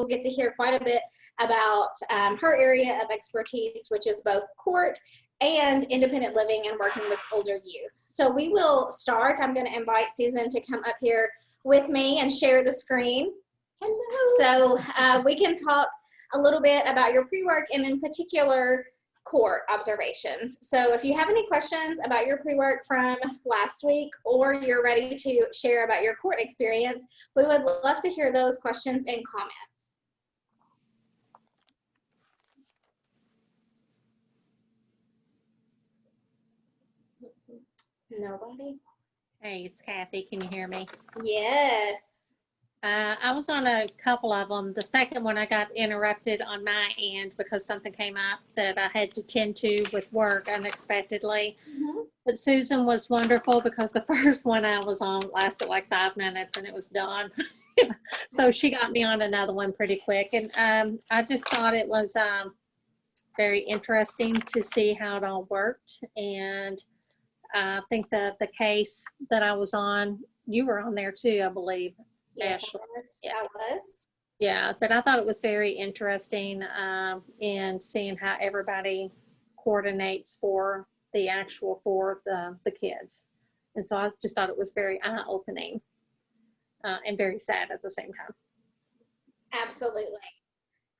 will get to hear quite a bit about her area of expertise, which is both court and independent living and working with older youth. So we will start. I'm going to invite Susan to come up here with me and share the screen. Hello. So we can talk a little bit about your pre-work and in particular court observations. So if you have any questions about your pre-work from last week, or you're ready to share about your court experience, we would love to hear those questions and comments. Nobody? Hey, it's Kathy. Can you hear me? Yes. I was on a couple of them. The second one, I got interrupted on my end because something came up that I had to tend to with work unexpectedly. But Susan was wonderful because the first one I was on lasted like 5 minutes and it was done. So she got me on another one pretty quick. And I just thought it was very interesting to see how it all worked. And I think the case that I was on, you were on there too, I believe. Yes, Ashley. I was. Yeah, but I thought it was very interesting in seeing how everybody coordinates for the kids. And so I just thought it was very eye-opening and very sad at the same time. Absolutely.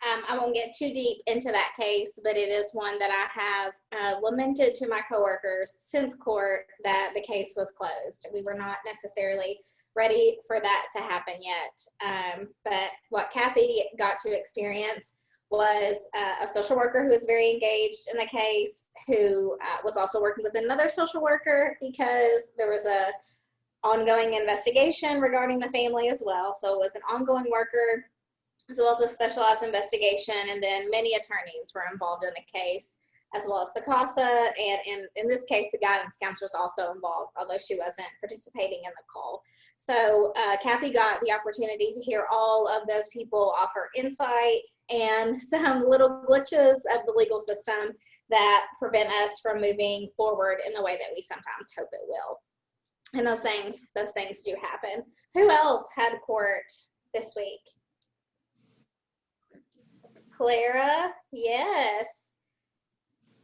I won't get too deep into that case, but it is one that I have lamented to my coworkers since court that the case was closed. We were not necessarily ready for that to happen yet. But what Kathy got to experience was a social worker who was very engaged in the case, who was also working with another social worker because there was a ongoing investigation regarding the family as well. So it was an ongoing worker as well as a specialized investigation, and then many attorneys were involved in the case, as well as the CASA, and in this case, the guidance counselor was also involved, although she wasn't participating in the call. So Kathy got the opportunity to hear all of those people offer insight and some little glitches of the legal system that prevent us from moving forward in the way that we sometimes hope it will. And those things do happen. Who else had court this week? Clara, yes.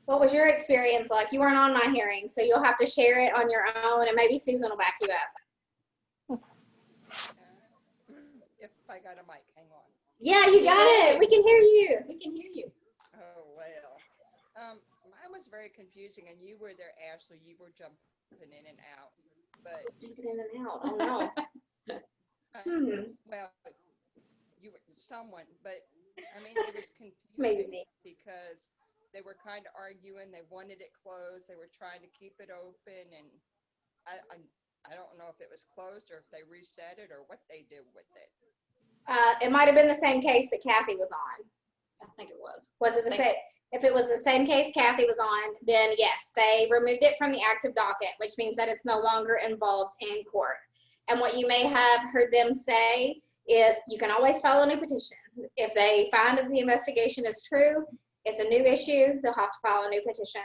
What was your experience like? You weren't on my hearing, so you'll have to share it on your own, and maybe Susan will back you up. If I got a mic, hang on. Yeah, you got it. We can hear you. We can hear you. Oh, well. Mine was very confusing, and you were there, Ashley. You were jumping in and out. But jumping in and out. Oh, no. Well, you were someone, but I mean, it was confusing Maybe. because they were kind of arguing. They wanted it closed. They were trying to keep it open, and I don't know if it was closed or if they reset it or what they did with it. It might have been the same case that Kathy was on. I think it was. Was it the same? If it was the same case Kathy was on, then yes, they removed it from the active docket, which means that it's no longer involved in court. And what you may have heard them say is you can always file a new petition. If they find that the investigation is true, it's a new issue, they'll have to file a new petition.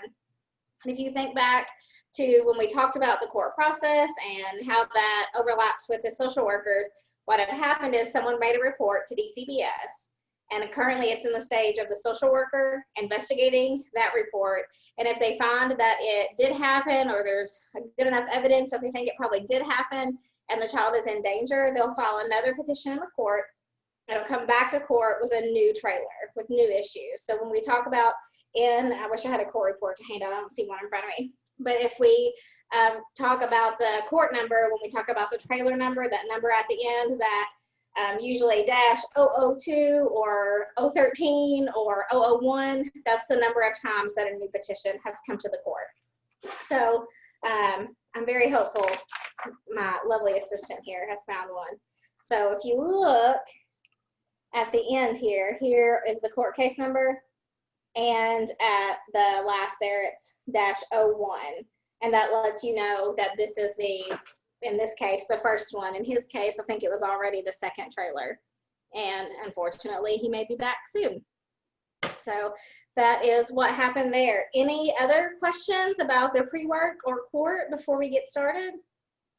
And if you think back to when we talked about the court process and how that overlaps with the social workers, what had happened is someone made a report to DCBS, and currently it's in the stage of the social worker investigating that report. And if they find that it did happen, or there's good enough evidence that they think it probably did happen and the child is in danger, they'll file another petition in the court. It'll come back to court with a new trailer, with new issues. So when we talk about I wish I had a court report to hand out, I don't see one in front of me. But if we talk about the court number, when we talk about the trailer number, that number at the end, that usually -002 or 013 or 001, that's the number of times that a new petition has come to the court. So I'm very hopeful my lovely assistant here has found one. So if you look at the end here is the court case number, and at the last there it's -01, and that lets you know that this is in this case, the first one. In his case, I think it was already the second trailer, and unfortunately he may be back soon. So that is what happened there. Any other questions about the pre-work or court before we get started?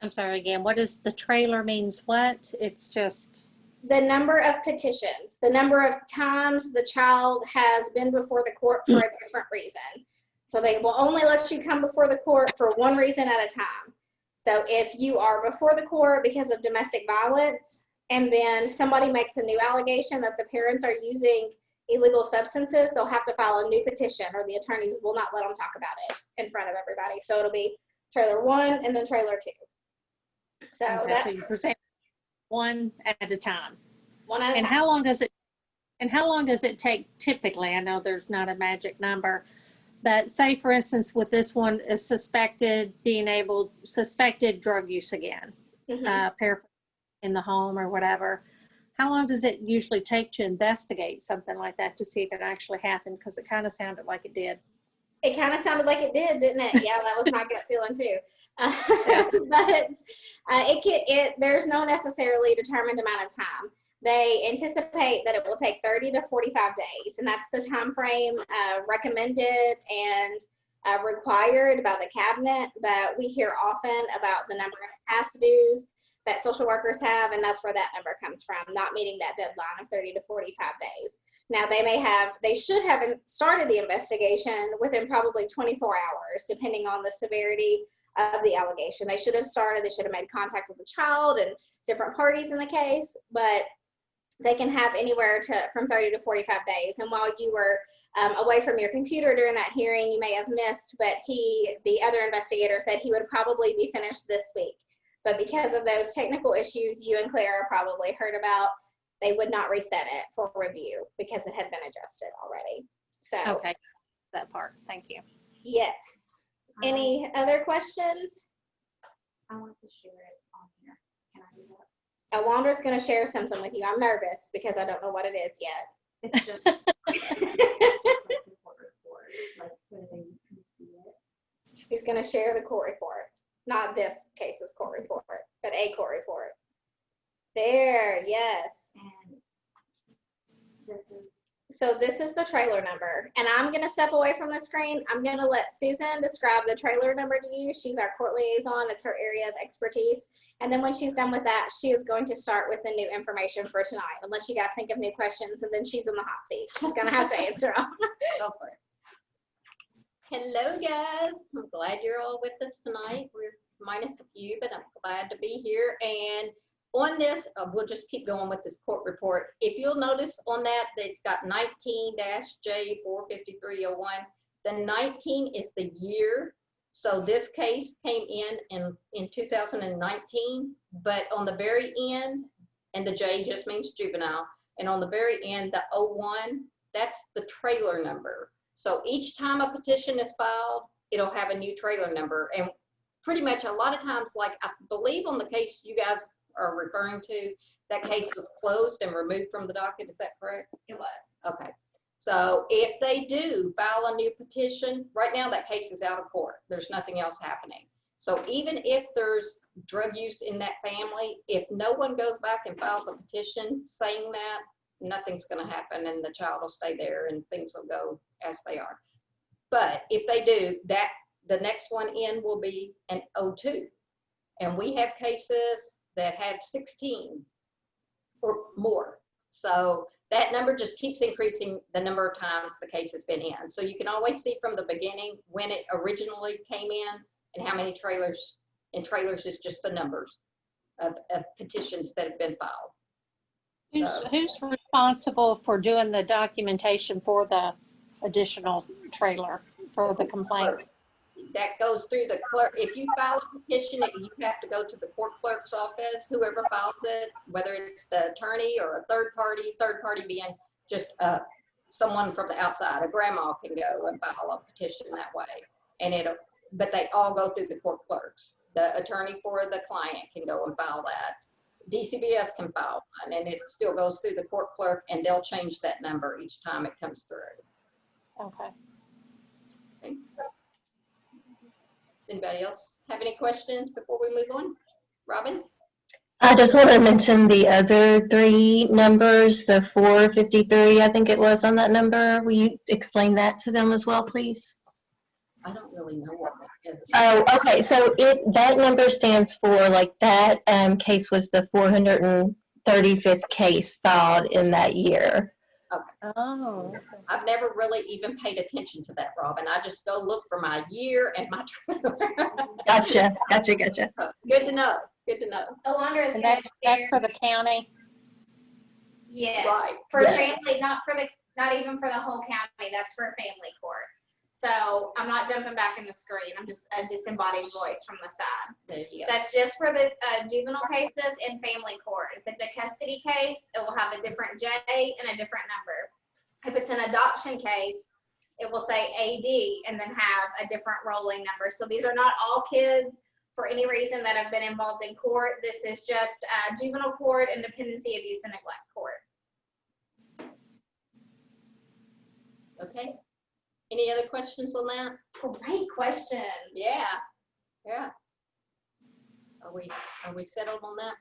I'm sorry again. What is the trailer means? What? It's just the number of petitions, the number of times the child has been before the court for a different reason. So they will only let you come before the court for one reason at a time. So if you are before the court because of domestic violence, and then somebody makes a new allegation that the parents are using illegal substances, they'll have to file a new petition, or the attorneys will not let them talk about it in front of everybody. So it'll be trailer 1 and then trailer 2. So Okay, so you present one at a time. one at a And time. how long does it take typically? I know there's not a magic number, but say for instance with this one is suspected drug use again, paraphernalia in the home or whatever. How long does it usually take to investigate something like that to see if it actually happened? Because it kind of sounded like it did. It kind of sounded like it did, didn't it? Yeah, that was my gut feeling too. But there's no necessarily determined amount of time. They anticipate that it will take 30 to 45 days, and that's the time frame recommended and required by the cabinet. But we hear often about the number of past dues that social workers have, and that's where that number comes from, not meeting that deadline of 30 to 45 days. Now, they should have started the investigation within probably 24 hours, depending on the severity of the allegation. They should have made contact with the child and different parties in the case, but they can have anywhere from 30 to 45 days. And while you were away from your computer during that hearing, you may have missed, but the other investigator said he would probably be finished this week. But because of those technical issues you and Clara probably heard about, they would not reset it for review because it had been adjusted already. So Okay, that part. Thank you. yes. Any other questions? I want to share it on here. Can I do that? Awandra's going to share something with you. I'm nervous because I don't know what it is yet. It's just like the court report, like so they can see it. She's going to share the court report. Not this case's court report, but a court report. There, yes. And this is So this is the trailer number, and I'm going to step away from the screen. I'm going to let Susan describe the trailer number to you. She's our court liaison. It's her area of expertise. And then when she's done with that, she is going to start with the new information for tonight, unless you guys think of new questions, and then she's in the hot seat. She's going to have to answer them. Go for it. Hello, guys. I'm glad you're all with us tonight. We're minus a few, but I'm glad to be here. And on this, we'll just keep going with this court report. If you'll notice on that, it's got 19-J45301. The 19 is the year. So this case came in 2019, but on the very end, and the J just means juvenile, and on the very end, the 01, that's the trailer number. So each time a petition is filed, it'll have a new trailer number. And pretty much a lot of times, like I believe on the case you guys are referring to, that case was closed and removed from the docket. Is that correct? It was. Okay. So if they do file a new petition, right now that case is out of court. There's nothing else happening. So even if there's drug use in that family, if no one goes back and files a petition saying that, nothing's going to happen and the child will stay there and things will go as they are. But if they do, the next one in will be an 02. And we have cases that have 16 or more. So that number just keeps increasing the number of times the case has been in. So you can always see from the beginning when it originally came in and how many trailers, and trailers is just the numbers of petitions that have been filed. Who's responsible for doing the documentation for the additional trailer for the complaint? That goes through the clerk. If you file a petition, you have to go to the court clerk's office, whoever files it, whether it's the attorney or a third party being just someone from the outside. A grandma can go and file a petition that way. But they all go through the court clerks. The attorney for the client can go and file that. DCBS can file one, and it still goes through the court clerk, and they'll change that number each time it comes through. Okay. Okay. Anybody else have any questions before we move on? Robin? I just want to mention the other three numbers, the 453, I think it was on that number. Will you explain that to them as well, please? I don't really know what that is. Oh, okay. So that number stands for, like, that case was the 35th case filed in that year. Oh, I've never really even paid attention to that, Robin. I just go look for my year and my trailer. Gotcha. Good to know. Good to know. Alondra is and gonna that's share. for the county? Yes, Right, for yes. family, not even for the whole county, that's for family court. So I'm not jumping back in the screen, I'm just a disembodied voice from the side. There you go. That's just for the juvenile cases in family court. If it's a custody case, it will have a different J and a different number. If it's an adoption case, it will say AD and then have a different rolling number. So these are not all kids for any reason that have been involved in court. This is just juvenile court and dependency, abuse, and neglect court. Okay. Any other questions on that? Great questions. Yeah. Yeah. Are we settled on that?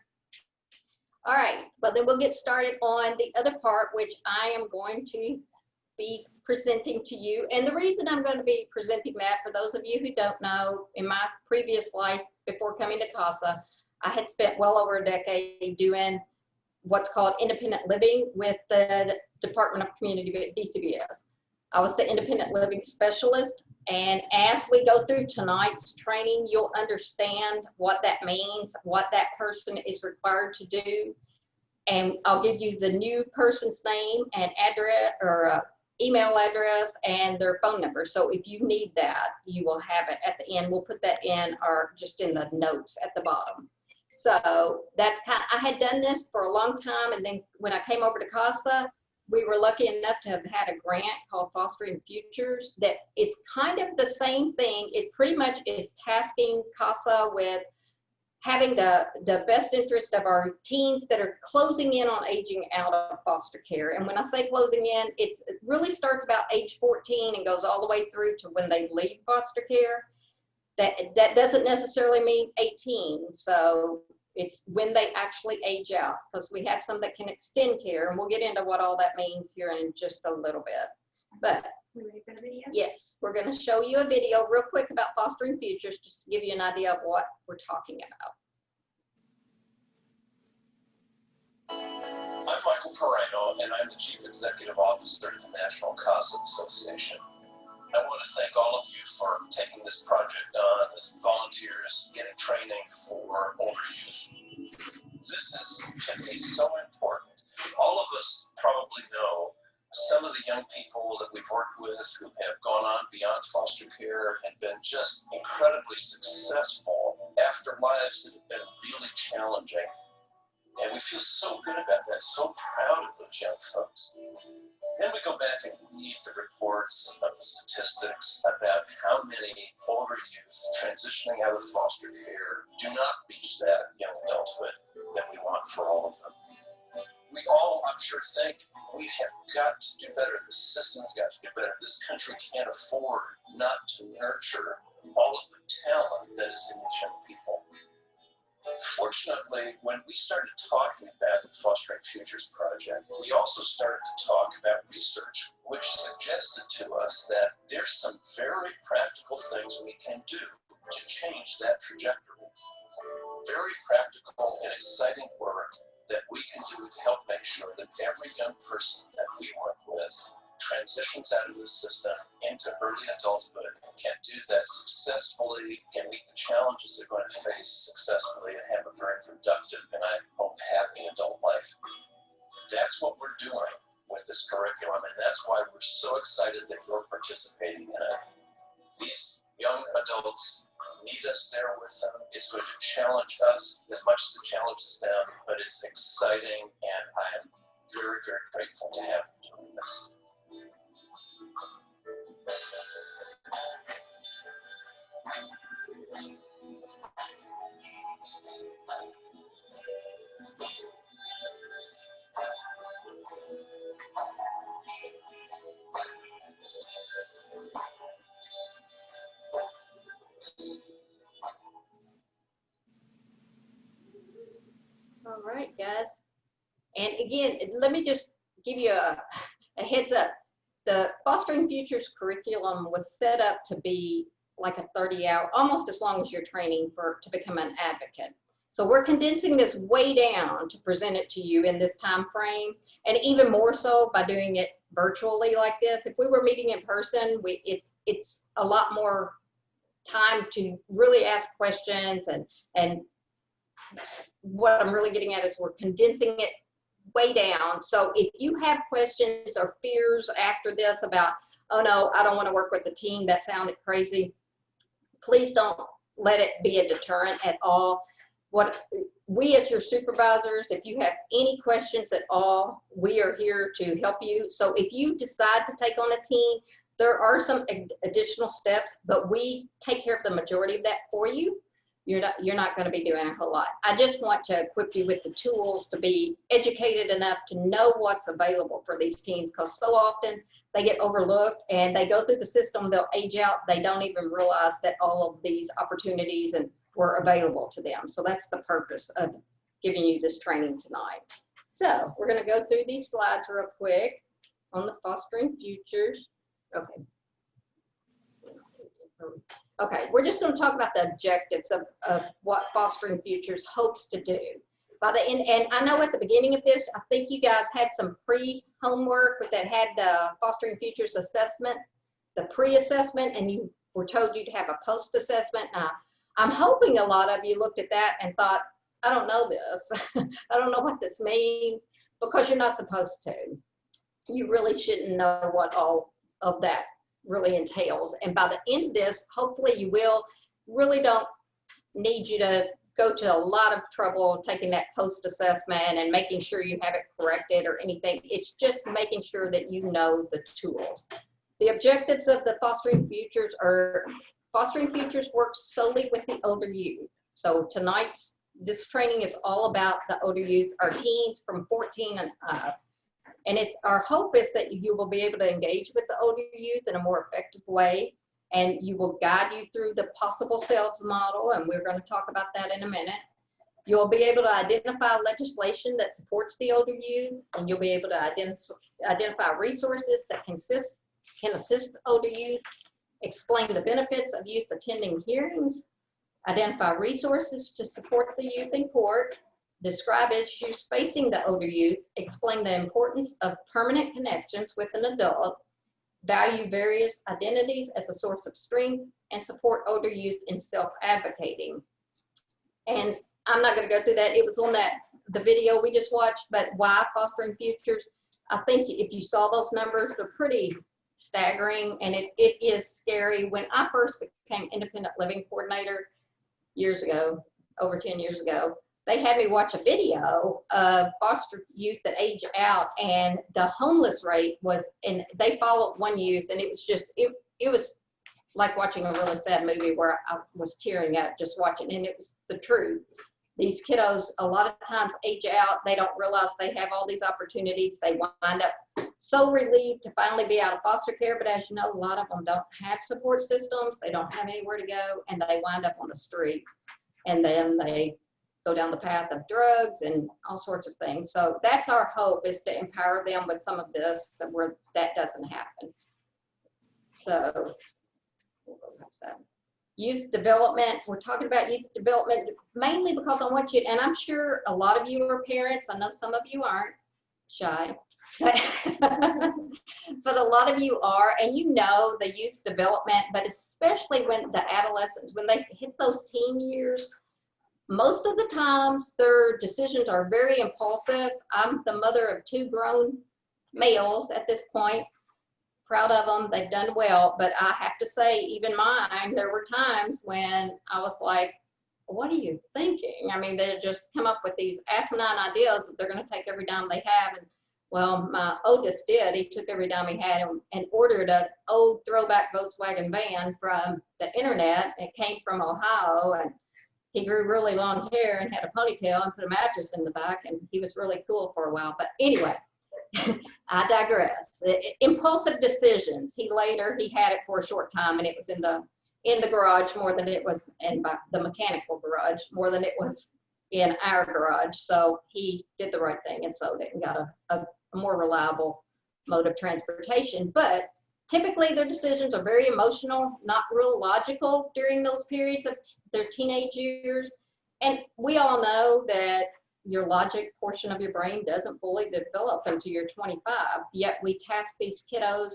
All right. Well, then we'll get started on the other part, which I am going to be presenting to you. And the reason I'm going to be presenting that, for those of you who don't know, in my previous life before coming to CASA, I had spent well over a decade doing what's called independent living with the Department of Community DCBS. I was the independent living specialist, and as we go through tonight's training, you'll understand what that means, what that person is required to do. And I'll give you the new person's name and address, or email address, and their phone number. So if you need that, you will have it at the end. We'll put that in, or just in the notes at the bottom. So that's I had done this for a long time, and then when I came over to CASA, we were lucky enough to have had a grant called Fostering Futures that is kind of the same thing. It pretty much is tasking CASA with having the best interest of our teens that are closing in on aging out of foster care. And when I say closing in, it really starts about age 14 and goes all the way through to when they leave foster care. That doesn't necessarily mean 18. So it's when they actually age out, because we have some that can extend care, and we'll get into what all that means here in just a little bit. But We ready for the video? yes, we're going to show you a video real quick about Fostering Futures, just to give you an idea of what we're talking about. I'm Michael Perino, and I'm the Chief Executive Officer at the National CASA Association. I want to thank all of you for taking this project on as volunteers, getting training for older youth. This can be so important. All of us probably know some of the young people that we've worked with who have gone on beyond foster care and been just incredibly successful after lives that have been really challenging. And we feel so good about that, so proud of those young folks. Then we go back and read the reports of the statistics about how many older youth transitioning out of foster care do not reach that young adulthood that we want for all of them. We all, I'm sure, think we have got to do better. The system's got to do better. This country can't afford not to nurture all of the talent that is in these young people. Fortunately, when we started talking about the Fostering Futures Project, we also started to talk about research, which suggested to us that there's some very practical things we can do to change that trajectory. Very practical and exciting work that we can do to help make sure that every young person that we work with transitions out of the system into early adulthood, can do that successfully, can meet the challenges they're going to face successfully, and have a very productive and, I hope, happy adult life. That's what we're doing with this curriculum, and that's why we're so excited that you're participating in it. These young adults need us there with them. It's going to challenge us as much as it challenges them, but it's exciting, and I am very, very grateful to have you doing this. All right, guys. And again, let me just give you a heads up. The Fostering Futures curriculum was set up to be like a 30-hour, almost as long as your training to become an advocate. So we're condensing this way down to present it to you in this time frame, and even more so by doing it virtually like this. If we were meeting in person, it's a lot more time to really ask questions, and what I'm really getting at is we're condensing it way down. So if you have questions or fears after this about, oh no, I don't want to work with the team, that sounded crazy, please don't let it be a deterrent at all. What we as your supervisors, if you have any questions at all, we are here to help you. So if you decide to take on a team, there are some additional steps, but we take care of the majority of that for you. You're not going to be doing a whole lot. I just want to equip you with the tools to be educated enough to know what's available for these teens, because so often they get overlooked and they go through the system, they'll age out, they don't even realize that all of these opportunities were available to them. So that's the purpose of giving you this training tonight. So we're going to go through these slides real quick on the fostering futures. Okay. Okay, we're just going to talk about the objectives of what Fostering Futures hopes to do. By the end, and I know at the beginning of this, I think you guys had some pre-homework that had the Fostering Futures assessment, the pre-assessment, and you were told you'd have a post-assessment. Now, I'm hoping a lot of you looked at that and thought, I don't know this. I don't know what this means, because you're not supposed to. You really shouldn't know what all of that really entails. And by the end of this, hopefully you will. Really don't need you to go to a lot of trouble taking that post-assessment and making sure you have it corrected or anything. It's just making sure that you know the tools. The objectives of the Fostering Futures are, Fostering Futures works solely with the older youth. So this training is all about the older youth, our teens from 14 and up. And it's our hope is that you will be able to engage with the older youth in a more effective way, and you will guide you through the possible sales model, and we're going to talk about that in a minute. You'll be able to identify legislation that supports the older youth, and you'll be able to identify resources that can assist older youth, explain the benefits of youth attending hearings, identify resources to support the youth in court, describe issues facing the older youth, explain the importance of permanent connections with an adult, value various identities as a source of strength, and support older youth in self-advocating. And I'm not going to go through that. It was on the video we just watched, but why Fostering Futures? I think if you saw those numbers, they're pretty staggering, and it is scary. When I first became independent living coordinator years ago, over 10 years ago, they had me watch a video of foster youth that age out, and the homeless rate was, and they followed one youth, and it was just, it was like watching a really sad movie where I was tearing up just watching, and it was the truth. These kiddos a lot of times age out, they don't realize they have all these opportunities. They wind up so relieved to finally be out of foster care, but as you know, a lot of them don't have support systems, they don't have anywhere to go, and they wind up on the street, and then they go down the path of drugs and all sorts of things. So that's our hope, is to empower them with some of this, where that doesn't happen. So we'll go past that. Youth development, we're talking about youth development mainly because I want you, and I'm sure a lot of you are parents, I know some of you aren't, shy, but a lot of you are, and you know the youth development, but especially when the adolescents, when they hit those teen years, most of the times their decisions are very impulsive. I'm the mother of 2 grown males at this point. Proud of them, they've done well, but I have to say, even mine, there were times when I was like, what are you thinking? I mean, they just come up with these asinine ideas that they're going to take every dime they have. And well, my oldest did. He took every dime he had and ordered an old throwback Volkswagen van from the internet. It came from Ohio, and he grew really long hair and had a ponytail and put a mattress in the back, and he was really cool for a while. But anyway, I digress. Impulsive decisions. He had it for a short time, and it was in the garage more than it was in the mechanical garage, more than it was in our garage. So he did the right thing and sold it and got a more reliable mode of transportation. But typically their decisions are very emotional, not real logical during those periods of their teenage years. And we all know that your logic portion of your brain doesn't fully develop until you're 25, yet we task these kiddos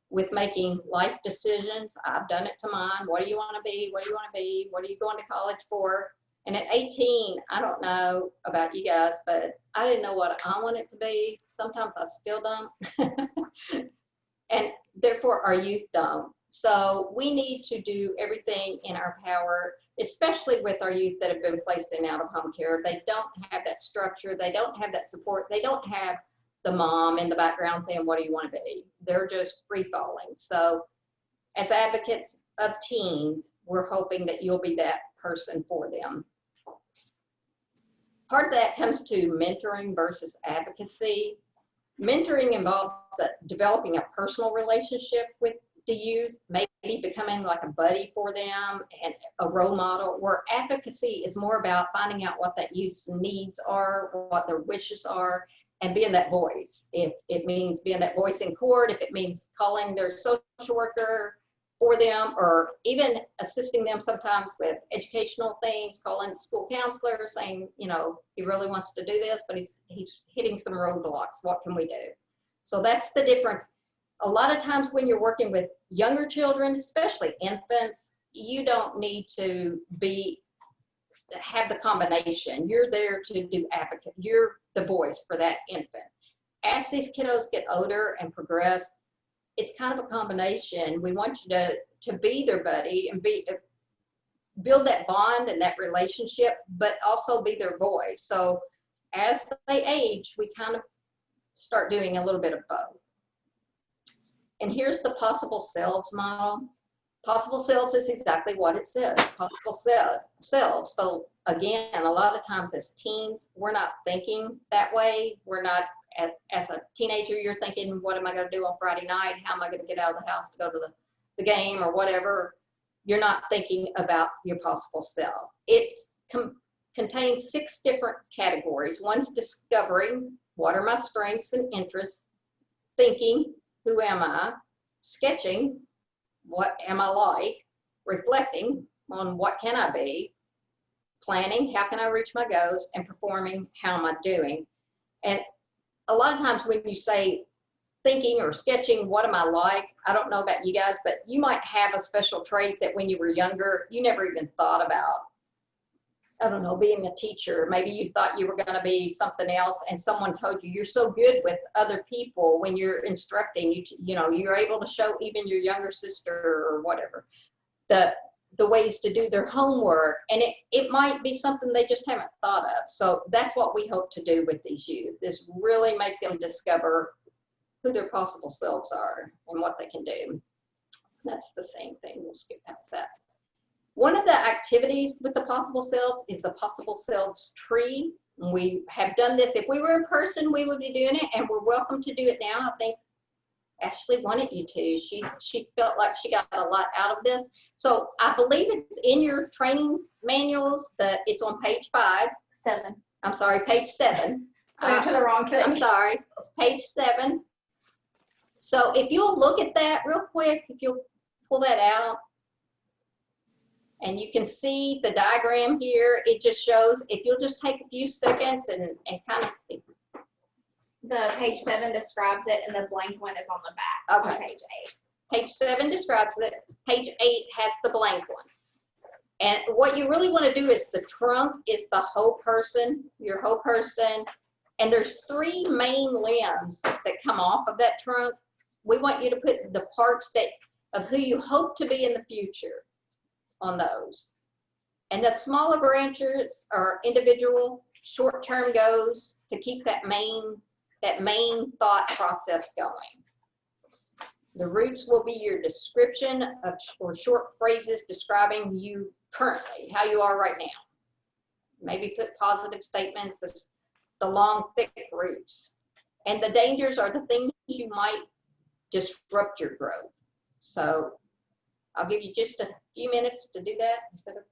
with making life decisions. I've done it to mine. What do you want to be? What do you want to be? What are you going to college for? And at 18, I don't know about you guys, but I didn't know what I wanted to be. Sometimes I still don't. And therefore our youth don't. So we need to do everything in our power, especially with our youth that have been placed in out of home care. They don't have that structure. They don't have that support. They don't have the mom in the background saying, what do you want to be? They're just free falling. So as advocates of teens, we're hoping that you'll be that person for them. Part of that comes to mentoring versus advocacy. Mentoring involves developing a personal relationship with the youth, maybe becoming like a buddy for them and a role model, where advocacy is more about finding out what that youth's needs are, what their wishes are, and being that voice. If it means being that voice in court, if it means calling their social worker for them, or even assisting them sometimes with educational things, calling the school counselor saying, you know, he really wants to do this, but he's hitting some roadblocks. What can we do? So that's the difference. A lot of times when you're working with younger children, especially infants, you don't need to have the combination. You're there to do advocate. You're the voice for that infant. As these kiddos get older and progress, it's kind of a combination. We want you to be their buddy and build that bond and that relationship, but also be their voice. So as they age, we kind of start doing a little bit of both. And here's the possible selves model. Possible selves is exactly what it says, possible selves. But again, a lot of times as teens, we're not thinking that way. We're not, as a teenager, you're thinking, what am I going to do on Friday night? How am I going to get out of the house to go to the game or whatever? You're not thinking about your possible self. It contains 6 different categories. One's discovering, what are my strengths and interests? Thinking, who am I? Sketching, what am I like? Reflecting on what can I be? Planning, how can I reach my goals? And performing, how am I doing? And a lot of times when you say thinking or sketching, what am I like? I don't know about you guys, but you might have a special trait that when you were younger, you never even thought about. I don't know, being a teacher. Maybe you thought you were going to be something else and someone told you you're so good with other people when you're instructing, you know, you're able to show even your younger sister or whatever the ways to do their homework, and it might be something they just haven't thought of. So that's what we hope to do with these youth, is really make them discover who their possible selves are and what they can do. That's the same thing. We'll skip past that. One of the activities with the possible selves is a possible selves tree. We have done this. If we were in person, we would be doing it, and we're welcome to do it now. I think Ashley wanted you to. She felt like she got a lot out of this. So I believe it's in your training manuals that it's on page 7. I'm sorry, page 7. Went to the wrong thing. I'm sorry, it's page 7. So if you'll look at that real quick, if you'll pull that out, and you can see the diagram here, it just shows, if you'll just take a few seconds and kind of. The page 7 describes it, and the blank one is on the back. Okay. On page 8. Page 7 describes it. Page 8 has the blank one. And what you really want to do is the trunk is the whole person, your whole person. And there's 3 main limbs that come off of that trunk. We want you to put the parts of who you hope to be in the future on those. And the smaller branches are individual short-term goals to keep that main thought process going. The roots will be your description of or short phrases describing you currently, how you are right now. Maybe put positive statements as the long, thick roots. And the dangers are the things you might disrupt your growth. So I'll give you just a few minutes to do that instead of.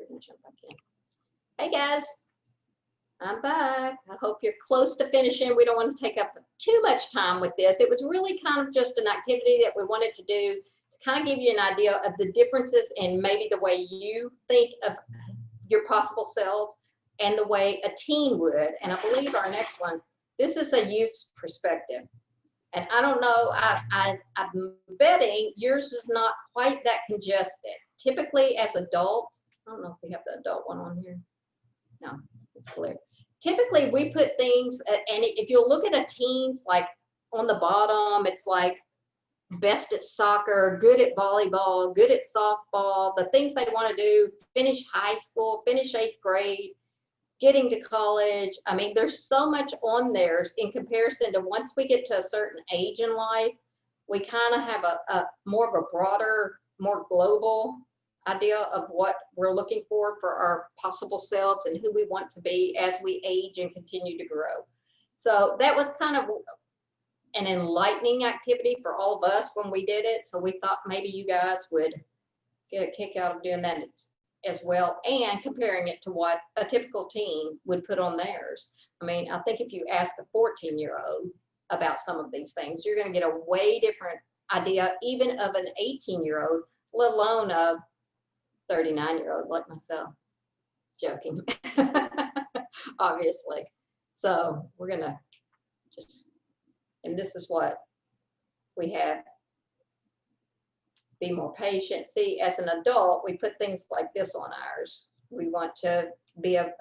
didn't jump back in. Hey guys, I'm back. I hope you're close to finishing. We don't want to take up too much time with this. It was really kind of just an activity that we wanted to do to kind of give you an idea of the differences in maybe the way you think of your possible selves and the way a teen would. And I believe our next one, this is a youth's perspective. And I don't know, I'm betting yours is not quite that congested. Typically as adults, I don't know if we have the adult one on here. No, it's clear. Typically we put things, and if you'll look at a teen's, like on the bottom, it's like best at soccer, good at volleyball, good at softball, the things they want to do, finish high school, finish 8th grade, getting to college. I mean, there's so much on theirs in comparison to once we get to a certain age in life, we kind of have a more of a broader, more global idea of what we're looking for our possible selves and who we want to be as we age and continue to grow. So that was kind of an enlightening activity for all of us when we did it. So we thought maybe you guys would get a kick out of doing that as well, and comparing it to what a typical teen would put on theirs. I mean, I think if you ask a 14-year-old about some of these things, you're going to get a way different idea, even of an 18-year-old, let alone a 39-year-old like myself. Joking, obviously. So we're going to just, and this is what we have. Be more patient. See, as an adult, we put things like this on ours. We want to be a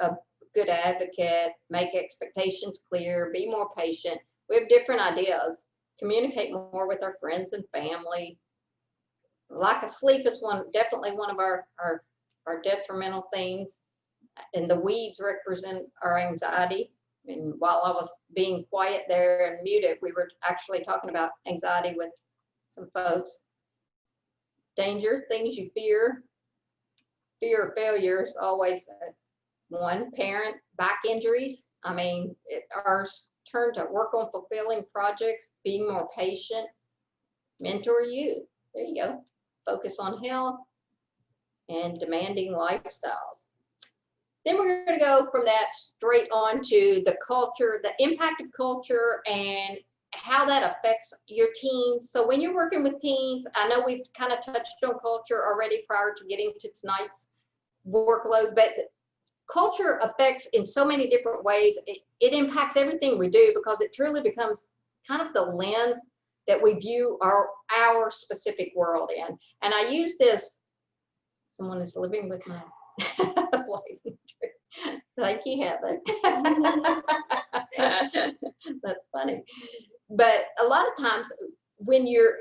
good advocate, make expectations clear, be more patient. We have different ideas. Communicate more with our friends and family. Lack of sleep is definitely one of our detrimental things. And the weeds represent our anxiety. And while I was being quiet there and muted, we were actually talking about anxiety with some folks. Danger, things you fear. Fear of failure is always one. Parent, back injuries. I mean, ours turn to work on fulfilling projects, being more patient, mentor you. There you go. Focus on health and demanding lifestyles. Then we're going to go from that straight on to the culture, the impact of culture and how that affects your teens. So when you're working with teens, I know we've kind of touched on culture already prior to getting to tonight's workload, but culture affects in so many different ways. It impacts everything we do because it truly becomes kind of the lens that we view our specific world in. And I use this, someone is living with my life. Thank you, Heather. That's funny. But a lot of times when you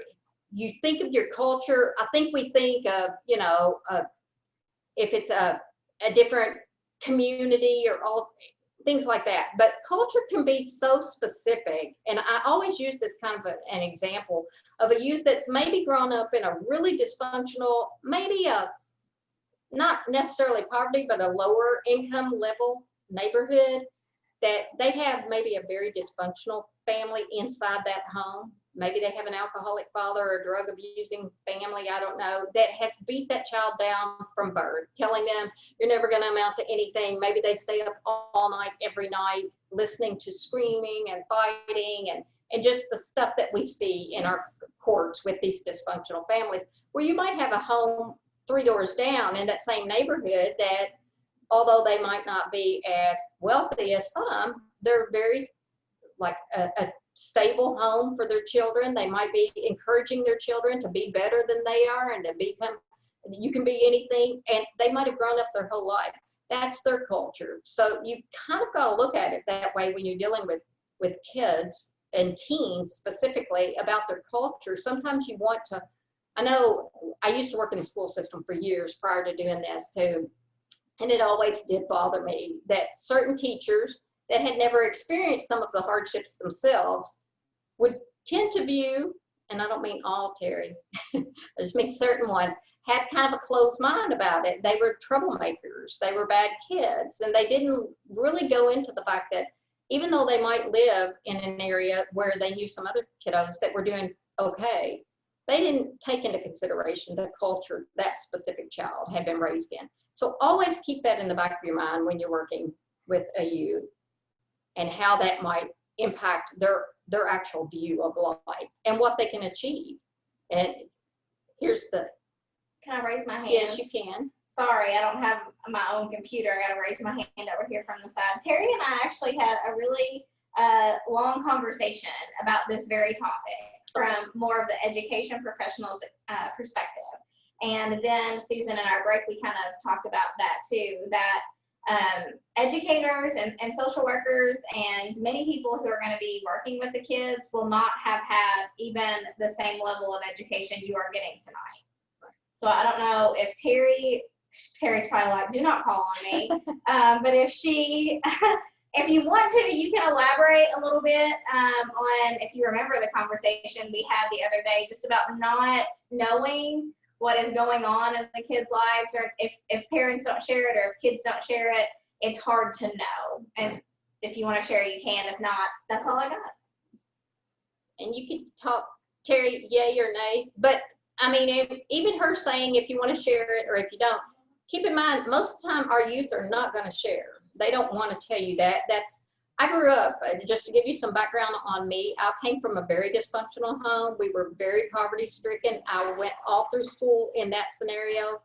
think of your culture, I think we think of, you know, if it's a different community or all things like that. But culture can be so specific. And I always use this kind of an example of a youth that's maybe grown up in a really dysfunctional, maybe not necessarily poverty, but a lower income level neighborhood, that they have maybe a very dysfunctional family inside that home. Maybe they have an alcoholic father or a drug abusing family, I don't know, that has beat that child down from birth, telling them you're never going to amount to anything. Maybe they stay up all night, every night, listening to screaming and fighting and just the stuff that we see in our courts with these dysfunctional families, where you might have a home 3 doors down in that same neighborhood that, although they might not be as wealthy as some, they're very like a stable home for their children. They might be encouraging their children to be better than they are and to become, you can be anything, and they might have grown up their whole life. That's their culture. So you kind of got to look at it that way when you're dealing with kids and teens specifically about their culture. Sometimes you want to, I know I used to work in the school system for years prior to doing this too. And it always did bother me that certain teachers that had never experienced some of the hardships themselves would tend to view, and I don't mean all, Terry, I just mean certain ones, had kind of a closed mind about it. They were troublemakers, they were bad kids, and they didn't really go into the fact that even though they might live in an area where they knew some other kiddos that were doing okay, they didn't take into consideration the culture that specific child had been raised in. So always keep that in the back of your mind when you're working with a youth and how that might impact their actual view of life and what they can achieve. And here's the, Can I raise my hand? yes, you can. Sorry, I don't have my own computer. I got to raise my hand over here from the side. Terry and I actually had a really long conversation about this very topic from more of the education professionals perspective. And then Susan and our break, we kind of talked about that too, that educators and social workers and many people who are going to be working with the kids will not have had even the same level of education you are getting tonight. So I don't know if Terry's probably like, do not call on me. But if you want to, you can elaborate a little bit on, if you remember the conversation we had the other day, just about not knowing what is going on in the kids' lives, or if parents don't share it, or if kids don't share it, it's hard to know. And if you want to share, you can. If not, that's all I got. And you can talk, Terry, yay or nay. But I mean, even her saying if you want to share it or if you don't, keep in mind, most of the time our youth are not going to share. They don't want to tell you that. I grew up, just to give you some background on me, I came from a very dysfunctional home. We were very poverty stricken. I went all through school in that scenario.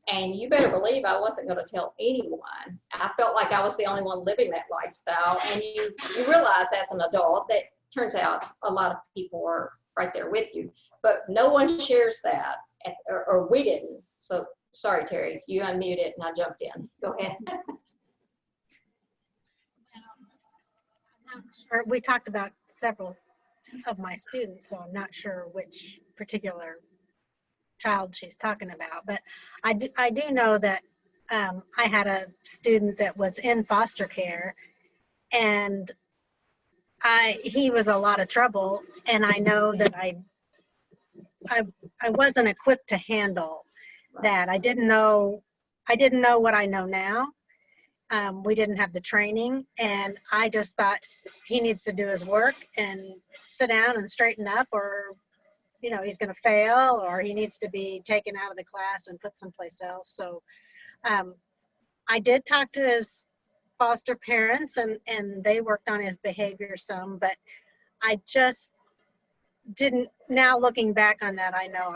And you better believe I wasn't going to tell anyone. I felt like I was the only one living that lifestyle. And you realize as an adult that turns out a lot of people are right there with you. But no one shares that, or we didn't. So sorry, Terry, you unmuted and I jumped in. Go ahead. I'm not sure. We talked about several of my students, so I'm not sure which particular child she's talking about. But I do know that I had a student that was in foster care, and he was a lot of trouble, and I know that I wasn't equipped to handle that. I didn't know what I know now. We didn't have the training, and I just thought he needs to do his work and sit down and straighten up, or he's going to fail, or he needs to be taken out of the class and put someplace else. So I did talk to his foster parents, and they worked on his behavior some, but I just didn't. Now looking back on that, I know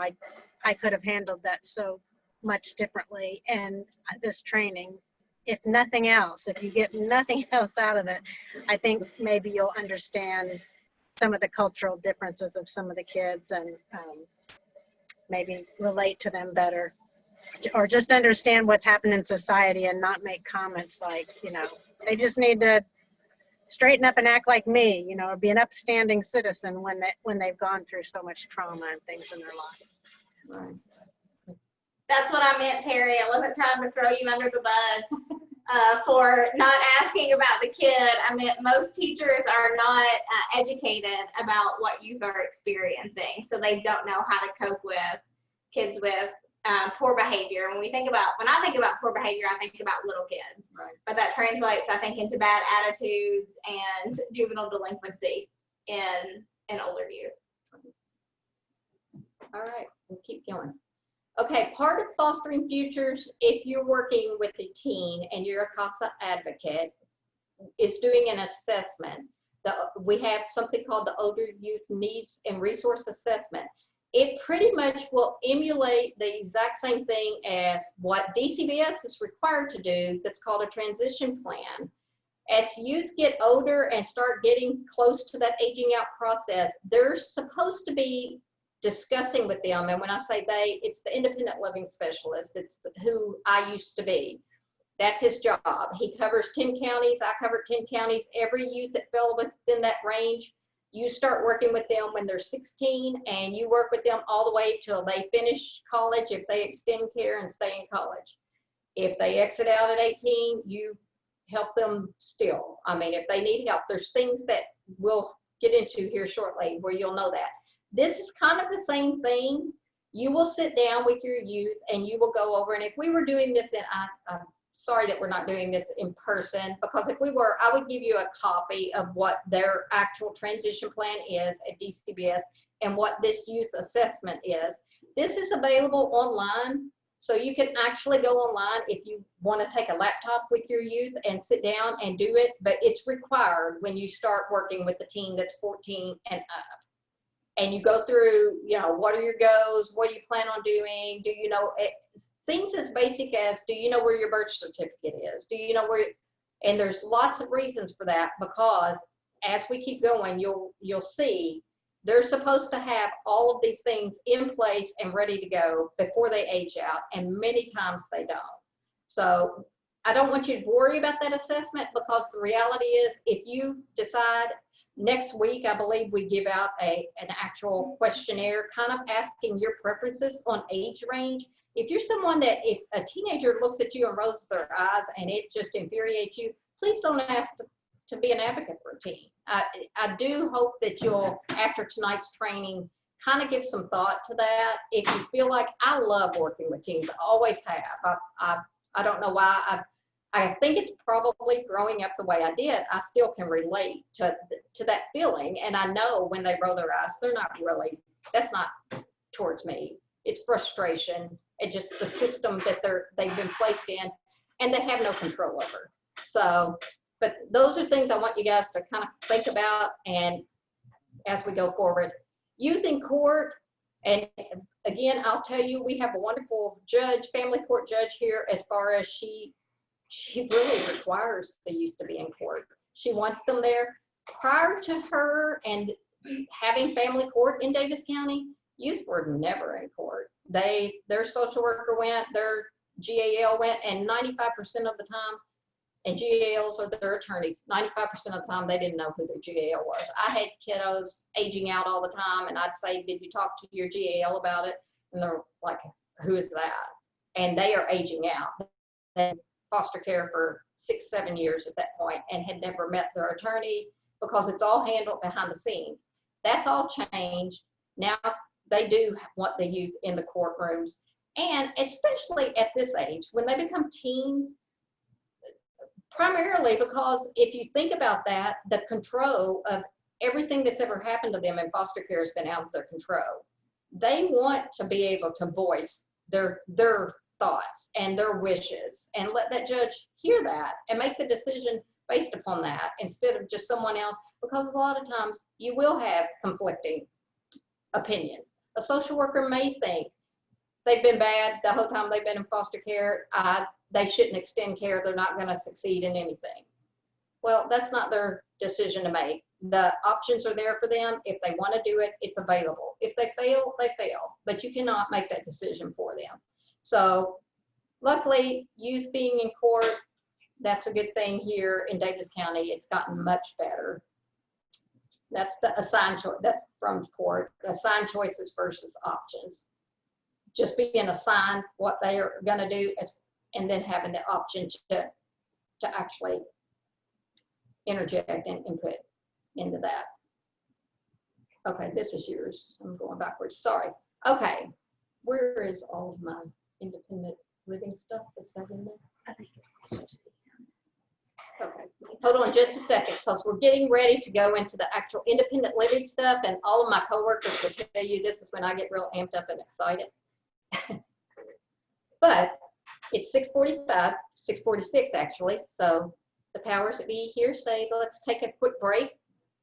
I could have handled that so much differently. And this training, if nothing else, if you get nothing else out of it, I think maybe you'll understand some of the cultural differences of some of the kids, and maybe relate to them better, or just understand what's happened in society and not make comments like, they just need to straighten up and act like me, or be an upstanding citizen when they've gone through so much trauma and things in their life. Right. That's what I meant, Terry. I wasn't trying to throw you under the bus for not asking about the kid. I meant most teachers are not educated about what youth are experiencing, so they don't know how to cope with kids with poor behavior. When I think about poor behavior, I think about little kids, Right. but that translates, I think, into bad attitudes and juvenile delinquency in older youth. All right, we'll keep going. Okay, part of fostering futures, if you're working with a teen and you're a CASA advocate, is doing an assessment. We have something called the Older Youth Needs and Resource Assessment. It pretty much will emulate the exact same thing as what DCBS is required to do, that's called a transition plan. As youth get older and start getting close to that aging out process, they're supposed to be discussing with them, and when I say they, it's the independent living specialist. It's who I used to be. That's his job. He covers 10 counties. I covered 10 counties. Every youth that fell within that range, you start working with them when they're 16, and you work with them all the way till they finish college, if they extend care and stay in college. If they exit out at 18, you help them still. I mean, if they need help, there's things that we'll get into here shortly where you'll know that. This is kind of the same thing. You will sit down with your youth and you will go over, and if we were doing this, and I'm sorry that we're not doing this in person, because if we were, I would give you a copy of what their actual transition plan is at DCBS and what this youth assessment is. This is available online, So you can actually go online if you want to take a laptop with your youth and sit down and do it, but it's required when you start working with a teen that's 14 and up. And you go through, you know, what are your goals? What do you plan on doing? Do you know things as basic as, do you know where your birth certificate is? Do you know where, and there's lots of reasons for that, because as we keep going, you'll see they're supposed to have all of these things in place and ready to go before they age out, and many times they don't. So I don't want you to worry about that assessment, because the reality is if you decide next week, I believe we give out an actual questionnaire kind of asking your preferences on age range. If you're someone that, if a teenager looks at you and rolls their eyes and it just infuriates you, please don't ask to be an advocate for a teen. I do hope that you'll, after tonight's training, kind of give some thought to that. If you feel like, I love working with teens, I always have. I don't know why. I think it's probably growing up the way I did. I still can relate to that feeling. And I know when they roll their eyes, they're not really, that's not towards me. It's frustration and just the system that they've been placed in and they have no control over. So, but those are things I want you guys to kind of think about. And as we go forward, youth in court, and again, I'll tell you, we have a wonderful judge, family court judge here, as far as she really requires the youth to be in court. She wants them there. Prior to her and having family court in Davis County, youth were never in court. Their social worker went, their GAL went, and 95% of the time, and GALs are their attorneys, 95% of the time they didn't know who their GAL was. I had kiddos aging out all the time, and I'd say, did you talk to your GAL about it? And they're like, who is that? And they are aging out. They foster care for 6-7 years at that point and had never met their attorney, because it's all handled behind the scenes. That's all changed. Now they do want the youth in the courtrooms, and especially at this age, when they become teens, primarily because if you think about that, the control of everything that's ever happened to them in foster care has been out of their control. They want to be able to voice their thoughts and their wishes and let that judge hear that and make the decision based upon that instead of just someone else, because a lot of times you will have conflicting opinions. A social worker may think they've been bad the whole time they've been in foster care, they shouldn't extend care, they're not going to succeed in anything. Well, that's not their decision to make. The options are there for them. If they want to do it, it's available. If they fail, they fail, but you cannot make that decision for them. So luckily, youth being in court, that's a good thing here in Davis County. It's gotten much better. That's the assigned choice. That's from court. Assigned choices versus options. Just being assigned what they are going to do, and then having the option to actually interject and input into that. Okay, this is yours. I'm going backwards. Sorry. Okay, where is all of my independent living stuff? Is that in there? I think it's closer to the Okay, hold on just a second, because we're getting ready to go into the actual independent living stuff, and all of my coworkers will tell you this is when I get real amped up and excited. But it's 6:45, 6:46 actually, so the powers that be here say, let's take a quick break,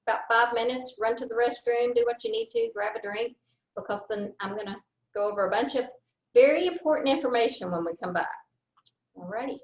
about 5 minutes, run to the restroom, do what you need to, grab a drink, because then I'm gonna go over a bunch of very important information when we come back. Alrighty.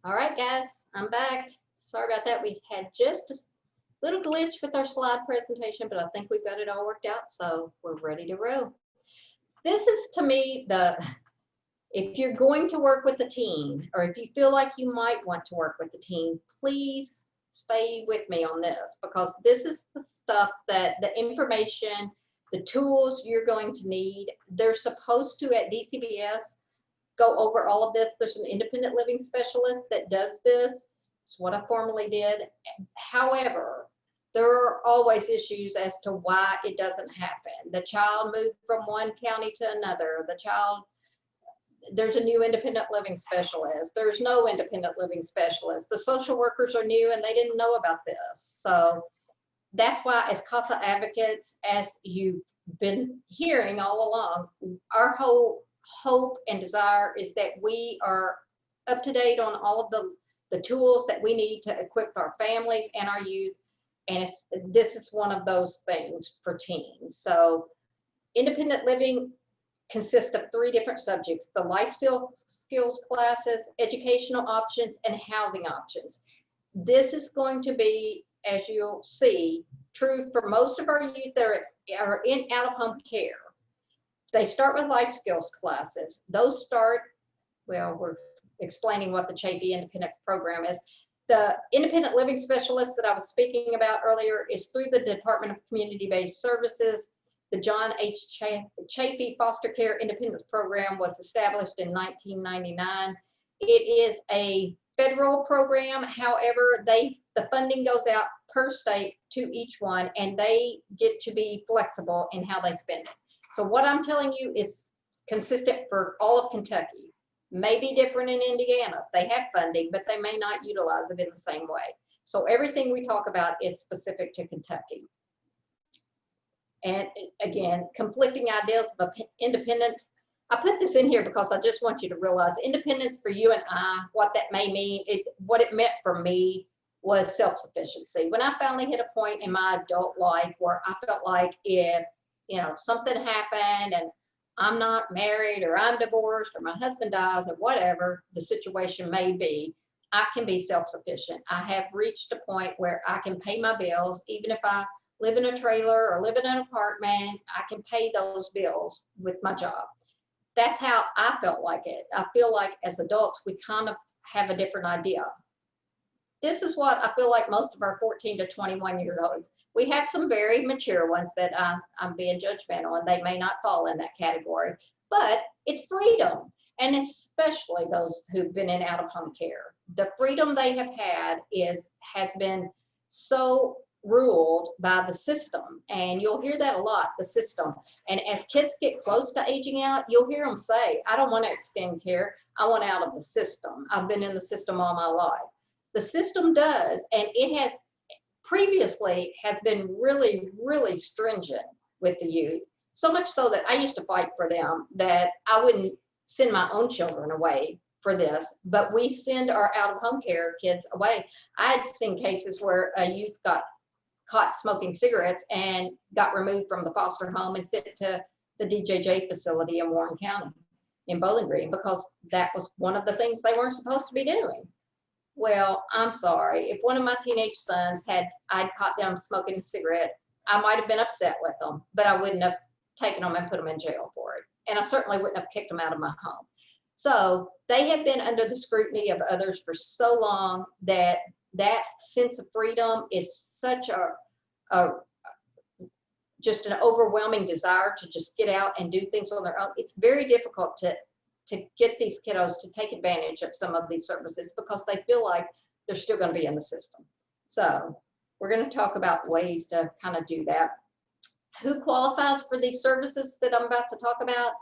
All right, guys, I'm back. Sorry about that. We had just a little glitch with our slide presentation, but I think we've got it all worked out, so we're ready to roll. This is, to me, if you're going to work with a team, or if you feel like you might want to work with the team, please stay with me on this, because this is the stuff that the information, the tools you're going to need. They're supposed to, at DCBS, go over all of this. There's an independent living specialist that does this. It's what I formerly did. However, there are always issues as to why it doesn't happen. The child moved from one county to another. There's a new independent living specialist. There's no independent living specialist. The social workers are new and they didn't know about this. So that's why, as CASA advocates, as you've been hearing all along, our whole hope and desire is that we are up to date on all of the tools that we need to equip our families and our youth. And this is one of those things for teens. So independent living consists of 3 different subjects: the life skills classes, educational options, and housing options. This is going to be, as you'll see, true for most of our youth that are in out-of-home care. They start with life skills classes. Those start, well, we're explaining what the Chafee Independent Program is. The independent living specialist that I was speaking about earlier is through the Department of Community-Based Services. The John H. Chafee Foster Care Independence Program was established in 1999. It is a federal program. However, the funding goes out per state to each one, and they get to be flexible in how they spend it. So what I'm telling you is consistent for all of Kentucky. May be different in Indiana. They have funding, but they may not utilize it in the same way. So everything we talk about is specific to Kentucky. And again, conflicting ideas of independence. I put this in here because I just want you to realize independence for you and I, what that may mean, what it meant for me was self-sufficiency. When I finally hit a point in my adult life where I felt like if, something happened and I'm not married or I'm divorced or my husband dies or whatever the situation may be, I can be self-sufficient. I have reached a point where I can pay my bills. Even if I live in a trailer or live in an apartment, I can pay those bills with my job. That's how I felt like it. I feel like as adults, we kind of have a different idea. This is what I feel like most of our 14 to 21-year-olds. We have some very mature ones that I'm being judgmental, and they may not fall in that category, but it's freedom. And especially those who've been in out-of-home care. The freedom they have had has been so ruled by the system. And you'll hear that a lot, the system. And as kids get close to aging out, you'll hear them say, I don't want to extend care. I want out of the system. I've been in the system all my life. The system does, and it has previously has been really, really stringent with the youth. So much so that I used to fight for them, that I wouldn't send my own children away for this, but we send our out-of-home care kids away. I had seen cases where a youth got caught smoking cigarettes and got removed from the foster home and sent to the DJJ facility in Warren County in Bowling Green because that was one of the things they weren't supposed to be doing. Well, I'm sorry. If one of my teenage sons I'd caught them smoking a cigarette, I might have been upset with them, but I wouldn't have taken them and put them in jail for it. And I certainly wouldn't have kicked them out of my home. So they have been under the scrutiny of others for so long that that sense of freedom is such just an overwhelming desire to just get out and do things on their own. It's very difficult to get these kiddos to take advantage of some of these services because they feel like they're still going to be in the system. So we're going to talk about ways to kind of do that. Who qualifies for these services that I'm about to talk about?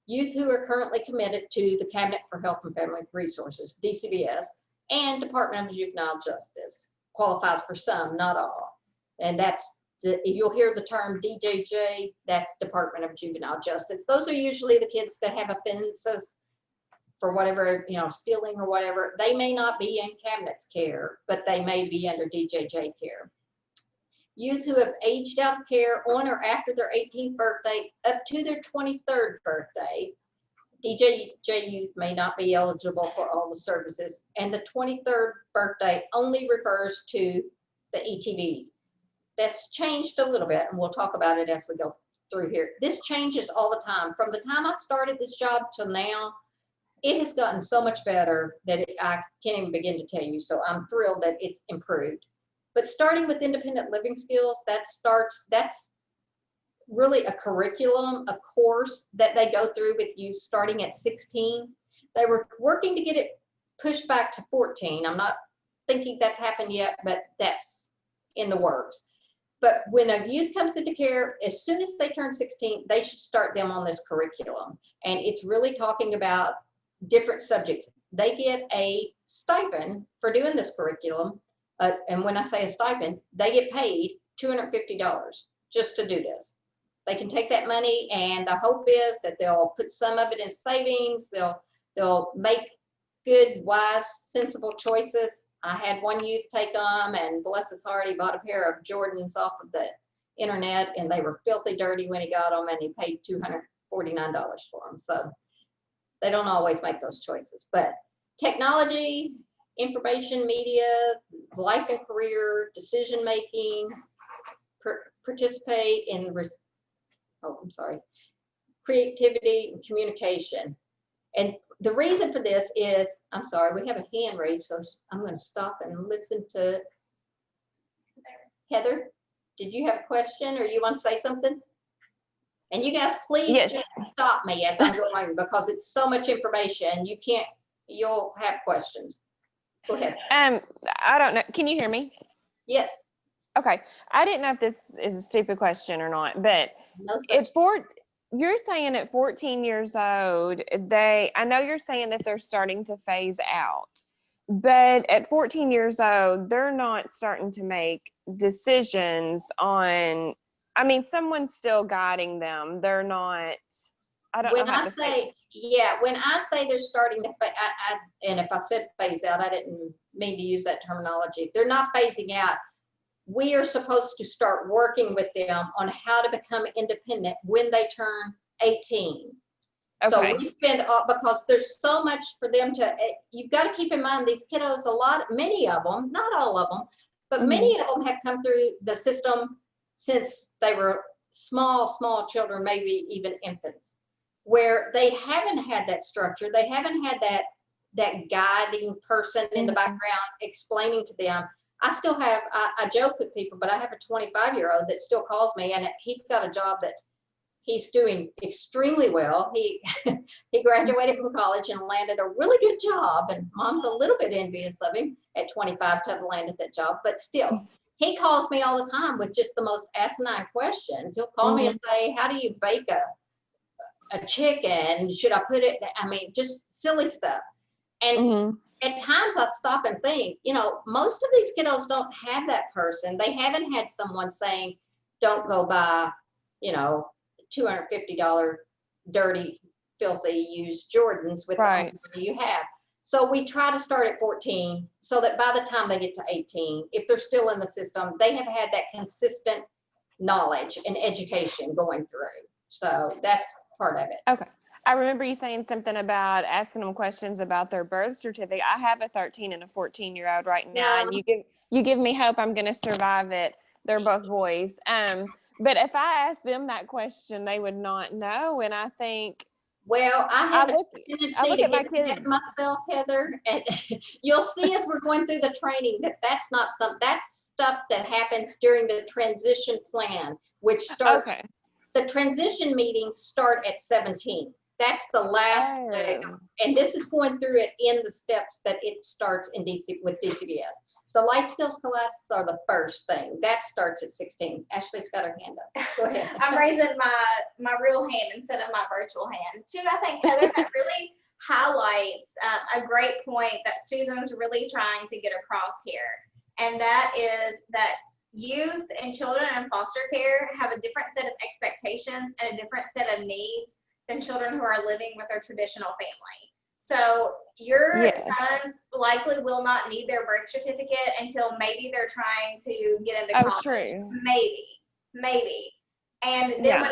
Youth who are currently committed to the Cabinet for Health and Family Resources, DCBS, and Department of Juvenile Justice. Qualifies for some, not all. And you'll hear the term DJJ, that's Department of Juvenile Justice. Those are usually the kids that have offenses for whatever, stealing or whatever. They may not be in Cabinet's care, but they may be under DJJ care. Youth who have aged out of care on or after their 18th birthday up to their 23rd birthday. DJJ youth may not be eligible for all the services. And the 23rd birthday only refers to the ETVs. That's changed a little bit, and we'll talk about it as we go through here. This changes all the time. From the time I started this job till now, it has gotten so much better that I can't even begin to tell you. So I'm thrilled that it's improved. But starting with independent living skills, that's really a curriculum, a course that they go through with you starting at 16. They were working to get it pushed back to 14. I'm not thinking that's happened yet, but that's in the works. But when a youth comes into care, as soon as they turn 16, they should start them on this curriculum. And it's really talking about different subjects. They get a stipend for doing this curriculum. And when I say a stipend, they get paid $250 just to do this. They can take that money, and the hope is that they'll put some of it in savings. They'll make good, wise, sensible choices. I had one youth take them, and bless his heart, he bought a pair of Jordans off of the internet, and they were filthy dirty when he got them, and he paid $249 for them. So they don't always make those choices. But technology, information, media, life and career, decision making, participate in creativity and communication. And the reason for this is, I'm sorry, we have a hand raised, so I'm going to stop and listen to Heather. Did you have a question, or you want to say something? And you guys, please just stop me as I'm going, because it's so much information. You'll have questions. Go ahead. I don't know. Can you hear me? Yes. Okay. I didn't know if this is a stupid question or not, but No such. you're saying at 14 years old, I know you're saying that they're starting to phase out, but at 14 years old, they're not starting to make decisions on, I mean, someone's still guiding them. They're not, I don't know how to say. Yeah, when I say they're starting to, and if I said phase out, I didn't mean to use that terminology. They're not phasing out. We are supposed to start working with them on how to become independent when they turn 18. Okay. So we spend, because there's so much for them to, you've got to keep in mind these kiddos, many of them, not all of them, but many of them have come through the system since they were small children, maybe even infants, where they haven't had that structure. They haven't had that guiding person in the background explaining to them. I still have, I joke with people, but I have a 25-year-old that still calls me, and he's got a job that he's doing extremely well. He graduated from college and landed a really good job, and mom's a little bit envious of him at 25 to have landed that job, but still, he calls me all the time with just the most asinine questions. He'll call me and say, how do you bake a chicken? Should I put it, I mean, just silly stuff. And at times I stop and think, most of these kiddos don't have that person. They haven't had someone saying, don't go buy, $250 dirty, filthy, used Jordans with the money you have. So we try to start at 14 so that by the time they get to 18, if they're still in the system, they have had that consistent knowledge and education going through. So that's part of it. Okay. I remember you saying something about asking them questions about their birth certificate. I have a 13 and a 14-year-old right now, and you give me hope I'm going to survive it. They're both boys. But if I asked them that question, they would not know. And I think, well, I have a tendency to my get kids myself, Heather, and you'll see as we're going through the training that's stuff that happens during the transition plan, which starts. Okay. The transition meetings start at 17. That's the last leg, and this is going through it in the steps that it starts in with DCBS. The life skills classes are the first thing. That starts at 16. Ashley's got her hand up. Go ahead. I'm raising my real hand instead of my virtual hand. Too, I think, Heather, that really highlights a great point that Susan's really trying to get across here. And that is that youth and children in foster care have a different set of expectations and a different set of needs than children who are living with their traditional family. So your sons likely will not need their birth certificate until maybe they're trying to get into college. True. Maybe. And then Yeah.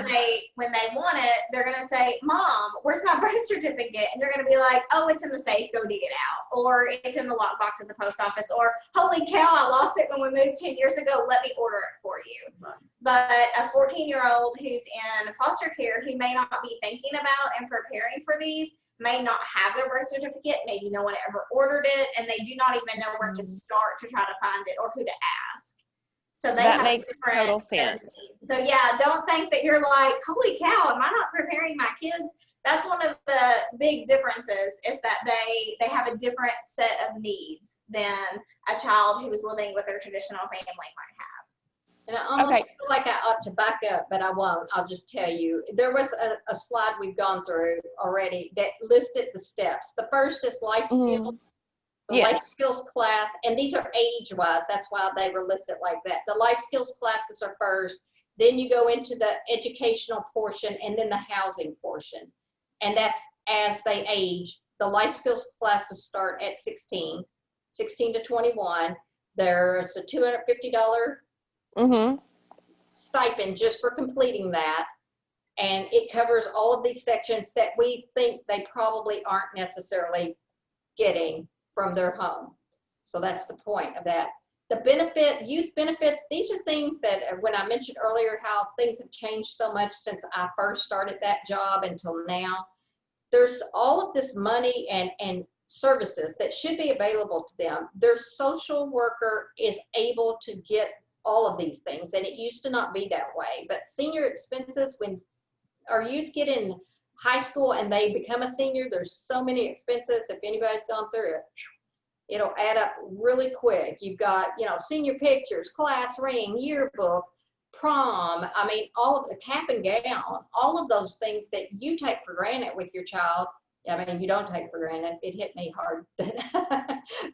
when they want it, they're gonna say, "Mom, where's my birth certificate?" And you're gonna be like, "Oh, it's in the safe. Go dig it out," or "It's in the lockbox at the post office," or "Holy cow, I lost it when we moved 10 years ago. Let me order it for you." Right. But a 14-year-old who's in foster care, who may not be thinking about and preparing for these, may not have their birth certificate. Maybe no one ever ordered it, and they do not even know where to start to try to find it or who to ask. So they That have makes different total set of sense. needs. So yeah, don't think that you're like, "Holy cow, am I not preparing my kids?" That's one of the big differences, is that they have a different set of needs than a child who is living with their traditional family might have. And I almost Okay. feel like I ought to back up, but I won't. I'll just tell you. There was a slide we've gone through already that listed the steps. The first is life skills. The life Yes. skills class, and these are age-wise. That's why they were listed like that. The life skills classes are first. Then you go into the educational portion and then the housing portion. And that's as they age. The life skills classes start at 16 to 21. There's a $250 Mm-hmm. stipend just for completing that. And it covers all of these sections that we think they probably aren't necessarily getting from their home. So that's the point of that. The youth benefits, these are things that when I mentioned earlier how things have changed so much since I first started that job until now, there's all of this money and services that should be available to them. Their social worker is able to get all of these things, and it used to not be that way. But senior expenses, when our youth get in high school and they become a senior, there's so many expenses. If anybody's gone through it, it'll add up really quick. You've got, senior pictures, class ring, yearbook, prom. I mean, all of the cap and gown, all of those things that you take for granted with your child. I mean, you don't take for granted. It hit me hard,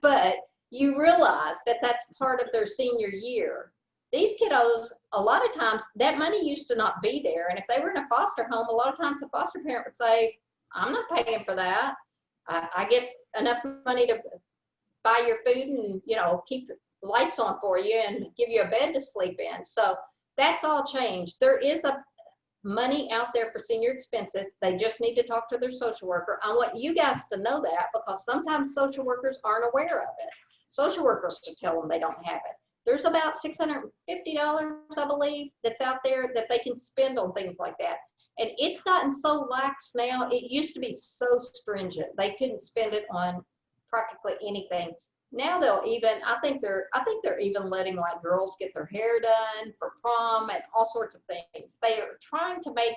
but you realize that that's part of their senior year. These kiddos, a lot of times, that money used to not be there. And if they were in a foster home, a lot of times the foster parent would say, "I'm not paying for that. I get enough money to buy your food and, keep the lights on for you and give you a bed to sleep in." So that's all changed. There is a money out there for senior expenses. They just need to talk to their social worker. I want you guys to know that, because sometimes social workers aren't aware of it. Social workers should tell them they don't have it. There's about $650, I believe, that's out there that they can spend on things like that. And it's gotten so lax now. It used to be so stringent. They couldn't spend it on practically anything. Now they'll even, I think they're even letting like girls get their hair done for prom and all sorts of things. They are trying to make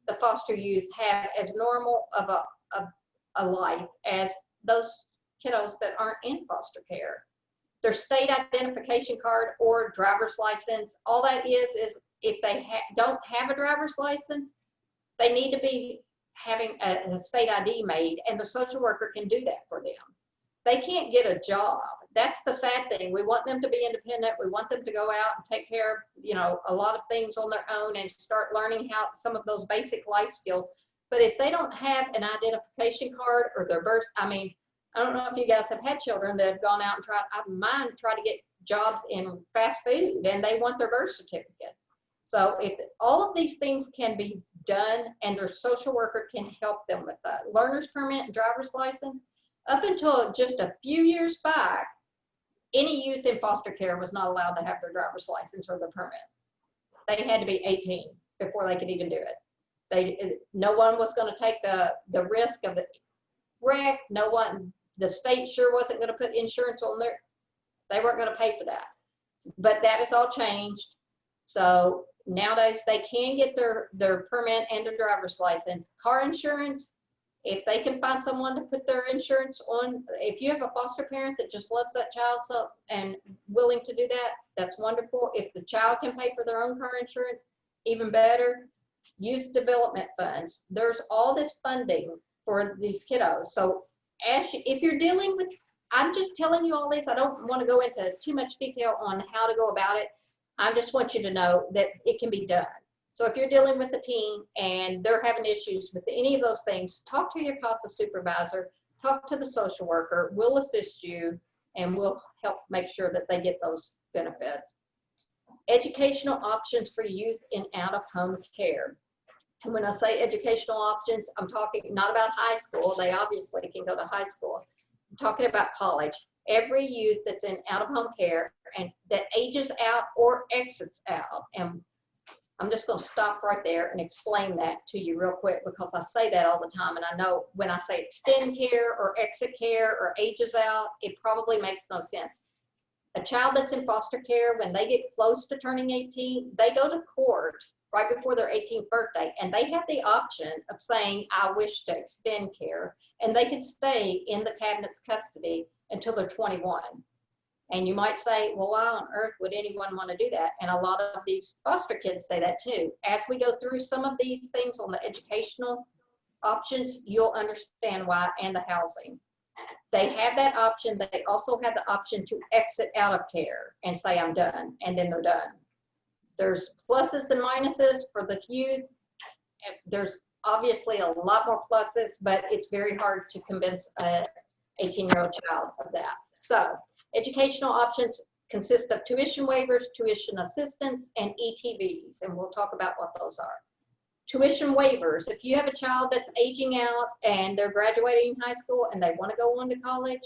the foster youth have as normal of a life as those kiddos that aren't in foster care. Their state identification card or driver's license, all that is if they don't have a driver's license, they need to be having a state ID made, and the social worker can do that for them. They can't get a job. That's the sad thing. We want them to be independent. We want them to go out and take care of, a lot of things on their own and start learning how some of those basic life skills. But if they don't have an identification card or their birth, I don't know if you guys have had children that have gone out and mine tried to get jobs in fast food, and they want their birth certificate. So if all of these things can be done and their social worker can help them with that learner's permit and driver's license, up until just a few years back, any youth in foster care was not allowed to have their driver's license or their permit. They had to be 18 before they could even do it. No one was going to take the risk of the wreck. No one. The state sure wasn't going to put insurance on there. They weren't going to pay for that. But that has all changed. So nowadays they can get their permit and their driver's license. Car insurance, if they can find someone to put their insurance on, if you have a foster parent that just loves that child so and willing to do that, that's wonderful. If the child can pay for their own car insurance, even better. Youth development funds. There's all this funding for these kiddos. So if you're dealing with, I'm just telling you all this, I don't want to go into too much detail on how to go about it. I just want you to know that it can be done. So if you're dealing with a teen and they're having issues with any of those things, talk to your CASA supervisor, talk to the social worker. We'll assist you and we'll help make sure that they get those benefits. educational options for youth in out-of-home care. And when I say educational options, I'm talking not about high school. They obviously can go to high school. I'm talking about college. Every youth that's in out-of-home care and that ages out or exits out. And I'm just going to stop right there and explain that to you real quick, because I say that all the time. And I know when I say extend care or exit care or ages out, it probably makes no sense. A child that's in foster care, when they get close to turning 18, they go to court right before their 18th birthday, and they have the option of saying, I wish to extend care, and they can stay in the cabinet's custody until they're 21. And you might say, well, why on earth would anyone want to do that? And a lot of these foster kids say that too. As we go through some of these things on the educational options, you'll understand why, and the housing. They have that option. They also have the option to exit out of care and say, I'm done, and then they're done. There's pluses and minuses for the youth. There's obviously a lot more pluses, but it's very hard to convince a 18-year-old child of that. So educational options consist of tuition waivers, tuition assistance, and ETVs, and we'll talk about what those are. Tuition waivers, if you have a child that's aging out and they're graduating high school and they want to go on to college,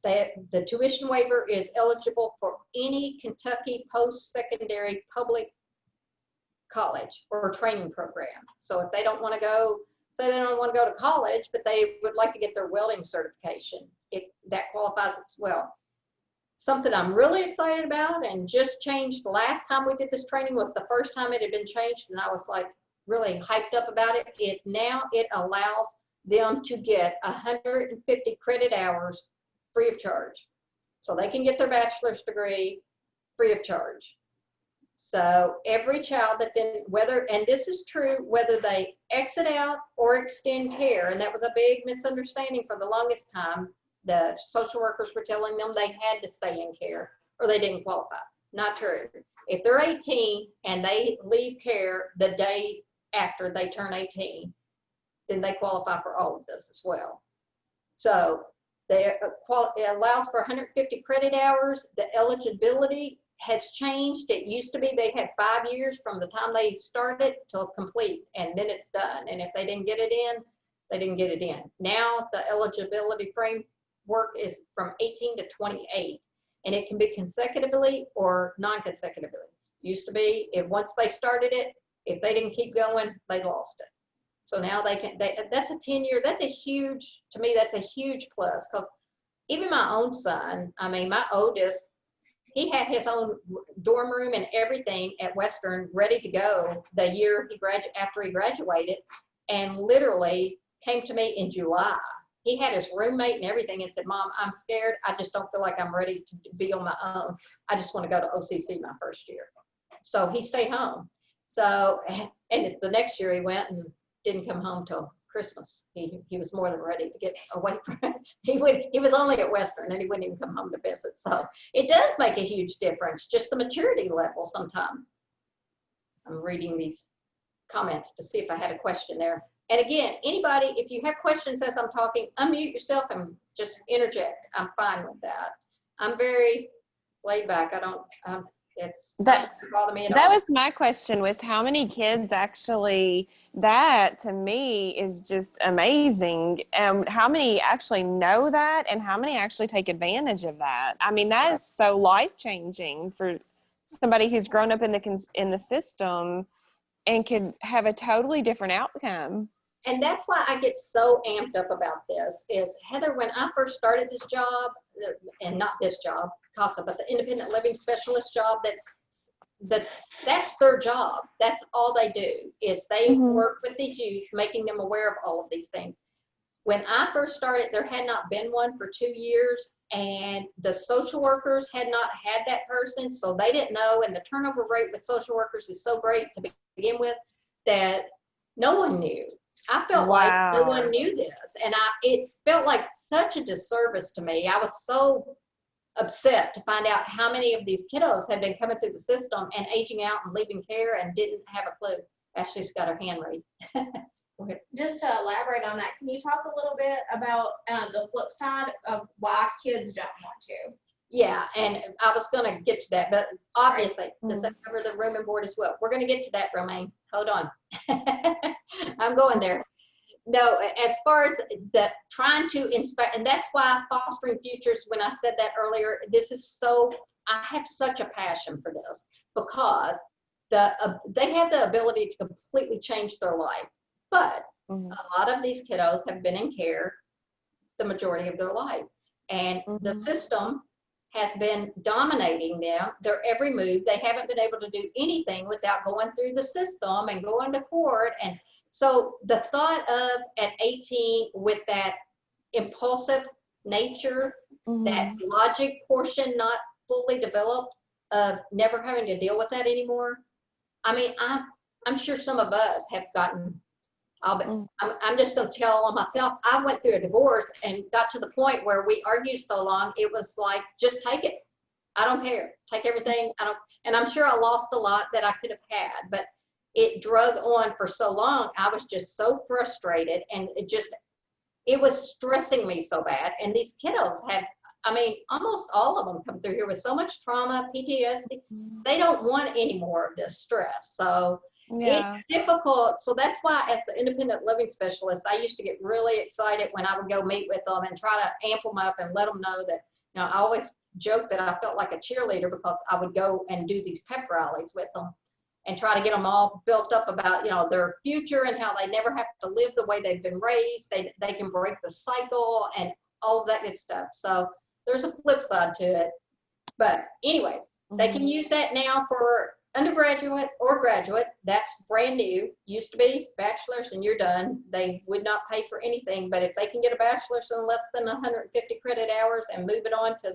the tuition waiver is eligible for any Kentucky post-secondary public college or training program. So if they don't want to go, say they don't want to go to college, but they would like to get their welding certification, that qualifies as well. Something I'm really excited about and just changed the last time we did this training was the first time it had been changed, and I was like really hyped up about it, is now it allows them to get 150 credit hours free of charge. So they can get their bachelor's degree free of charge. So every child that's in, whether, and this is true, whether they exit out or extend care, and that was a big misunderstanding for the longest time. The social workers were telling them they had to stay in care or they didn't qualify. Not true. If they're 18 and they leave care the day after they turn 18, then they qualify for all of this as well. So it allows for 150 credit hours. The eligibility has changed. It used to be they had 5 years from the time they started till complete, and then it's done. And if they didn't get it in, they didn't get it in. Now the eligibility framework is from 18 to 28, and it can be consecutively or non-consecutively. Used to be, if once they started it, if they didn't keep going, they lost it. So now they can, that's a 10-year, that's a huge, to me, that's a huge plus, because even my own son, I mean, my oldest, he had his own dorm room and everything at Western ready to go the year after he graduated, and literally came to me in July. He had his roommate and everything and said, Mom, I'm scared. I just don't feel like I'm ready to be on my own. I just want to go to OCC my first year. So he stayed home. So, and the next year he went and didn't come home till Christmas. He was more than ready to get away from it. He was only at Western and he wouldn't even come home to visit. So it does make a huge difference, just the maturity level sometimes. I'm reading these comments to see if I had a question there. And again, anybody, if you have questions as I'm talking, unmute yourself and just interject. I'm fine with that. I'm very laid back. It's That doesn't bother me at that all. was my question, was how many kids actually, that to me is just amazing. How many actually know that, and how many actually take advantage of that? I mean, that is so life-changing for somebody who's grown up in the system and could have a totally different outcome. And that's why I get so amped up about this is, Heather, when I first started this job, and not this job, CASA, but the independent living specialist job, that's their job. That's all they do, is they work with these youth, making them aware of all of these things. When I first started, there had not been one for 2 years, and the social workers had not had that person, so they didn't know, and the turnover rate with social workers is so great to begin with that no one knew. I felt like no one knew this, and it felt like such a disservice to me. I was so upset to find out how many of these kiddos had been coming through the system and aging out and leaving care and didn't have a clue. Ashley's got her hand raised. Go ahead. Just to elaborate on that, can you talk a little bit about the flip side of why kids don't want to? Yeah, and I was gonna get to that, but obviously, does that cover the room and board as well? We're gonna get to that, Romaine. Hold on. I'm going there. No, as far as the trying to inspire, and that's why fostering futures, when I said that earlier, this is so, I have such a passion for this because they have the ability to completely change their life. But a lot of these kiddos have been in care the majority of their life. And the system has been dominating them, their every move. They haven't been able to do anything without going through the system and going to court. And so the thought of at 18 with that impulsive nature, that logic portion not fully developed, of never having to deal with that anymore. I mean, I'm sure some of us have gotten, I'm just going to tell on myself, I went through a divorce and got to the point where we argued so long, it was like, just take it. I don't care. Take everything. And I'm sure I lost a lot that I could have had, but it drug on for so long. I was just so frustrated, and it was stressing me so bad. And these kiddos have, I mean, almost all of them come through here with so much trauma, PTSD. They don't want any more of this stress. So it's difficult. So that's why, as the independent living specialist, I used to get really excited when I would go meet with them and try to amp them up and let them know that, you know, I always joke that I felt like a cheerleader because I would go and do these pep rallies with them and try to get them all built up about, you know, their future and how they never have to live the way they've been raised. They can break the cycle and all of that good stuff. So there's a flip side to it. But anyway, they can use that now for undergraduate or graduate. That's brand new. Used to be bachelor's and you're done. They would not pay for anything. But if they can get a bachelor's in less than 150 credit hours and move it on to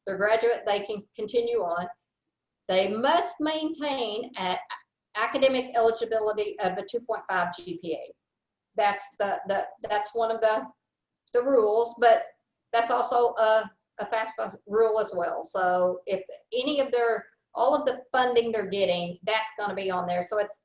their graduate, they can continue on. They must maintain an academic eligibility of a 2.5 GPA. That's that's one of the rules, but that's also a FAFSA rule as well. So if any of all of the funding they're getting, that's going to be on there. So it's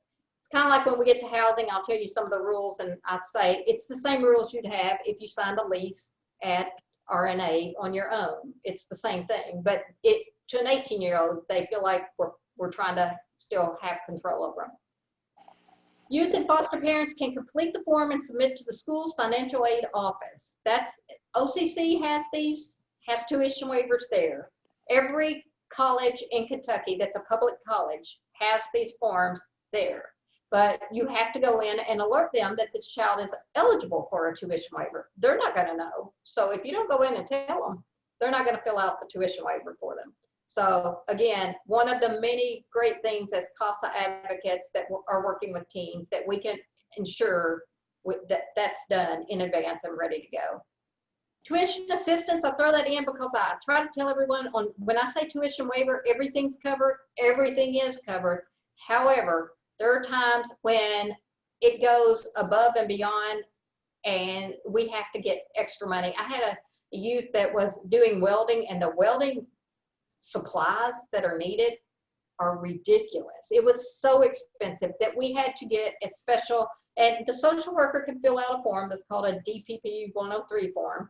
kind of like when we get to housing, I'll tell you some of the rules, and I'd say it's the same rules you'd have if you signed a lease at RNA on your own. It's the same thing, but to an 18-year-old, they feel like we're trying to still have control over them. Youth and foster parents can complete the form and submit to the school's financial aid office. That's OCC has tuition waivers there. Every college in Kentucky that's a public college has these forms there. But you have to go in and alert them that the child is eligible for a tuition waiver. They're not going to know. So if you don't go in and tell them, they're not going to fill out the tuition waiver for them. So again, one of the many great things as CASA advocates that are working with teens, that we can ensure that that's done in advance and ready to go. Tuition assistance, I throw that in because I try to tell everyone when I say tuition waiver, everything's covered, everything is covered. However, there are times when it goes above and beyond and we have to get extra money. I had a youth that was doing welding, and the welding supplies that are needed are ridiculous. It was so expensive that we had to get a special, and the social worker can fill out a form that's called a DPP 103 form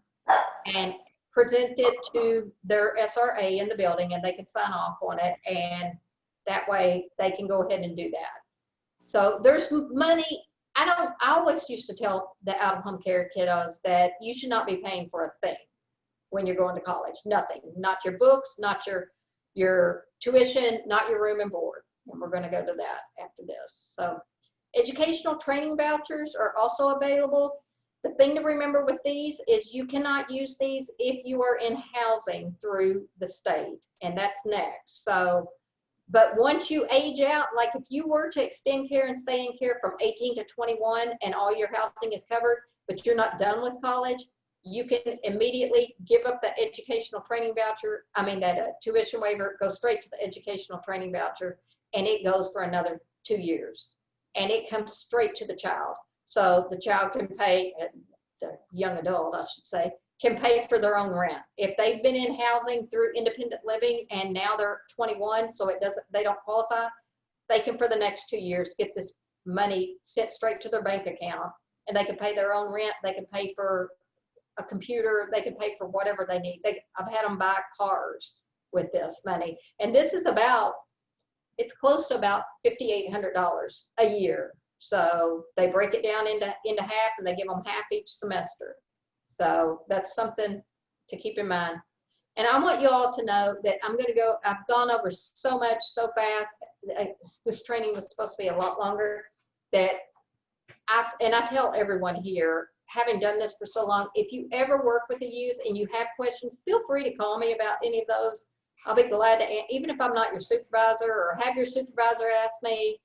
and present it to their SRA in the building, and they can sign off on it, and that way they can go ahead and do that. So there's money. I always used to tell the out-of-home care kiddos that you should not be paying for a thing when you're going to college. Nothing, not your books, not your tuition, not your room and board. And we're going to go to that after this. So educational training vouchers are also available. The thing to remember with these is you cannot use these if you are in housing through the state, and that's next. So, but once you age out, like if you were to extend care and stay in care from 18 to 21 and all your housing is covered, but you're not done with college, you can immediately give up the educational training voucher. I mean, that tuition waiver goes straight to the educational training voucher, and it goes for another 2 years, and it comes straight to the child. So the child can pay, the young adult, I should say, can pay for their own rent. If they've been in housing through independent living and now they're 21, so they don't qualify, they can for the next 2 years get this money sent straight to their bank account, and they can pay their own rent. They can pay for a computer, they can pay for whatever they need. I've had them buy cars with this money. And this is it's close to about $5,800 a year. So they break it down into half, and they give them half each semester. So that's something to keep in mind. And I want you all to know that I've gone over so much so fast. This training was supposed to be a lot longer, that I tell everyone here, having done this for so long, if you ever work with a youth and you have questions, feel free to call me about any of those. I'll be glad to, even if I'm not your supervisor, or have your supervisor ask me,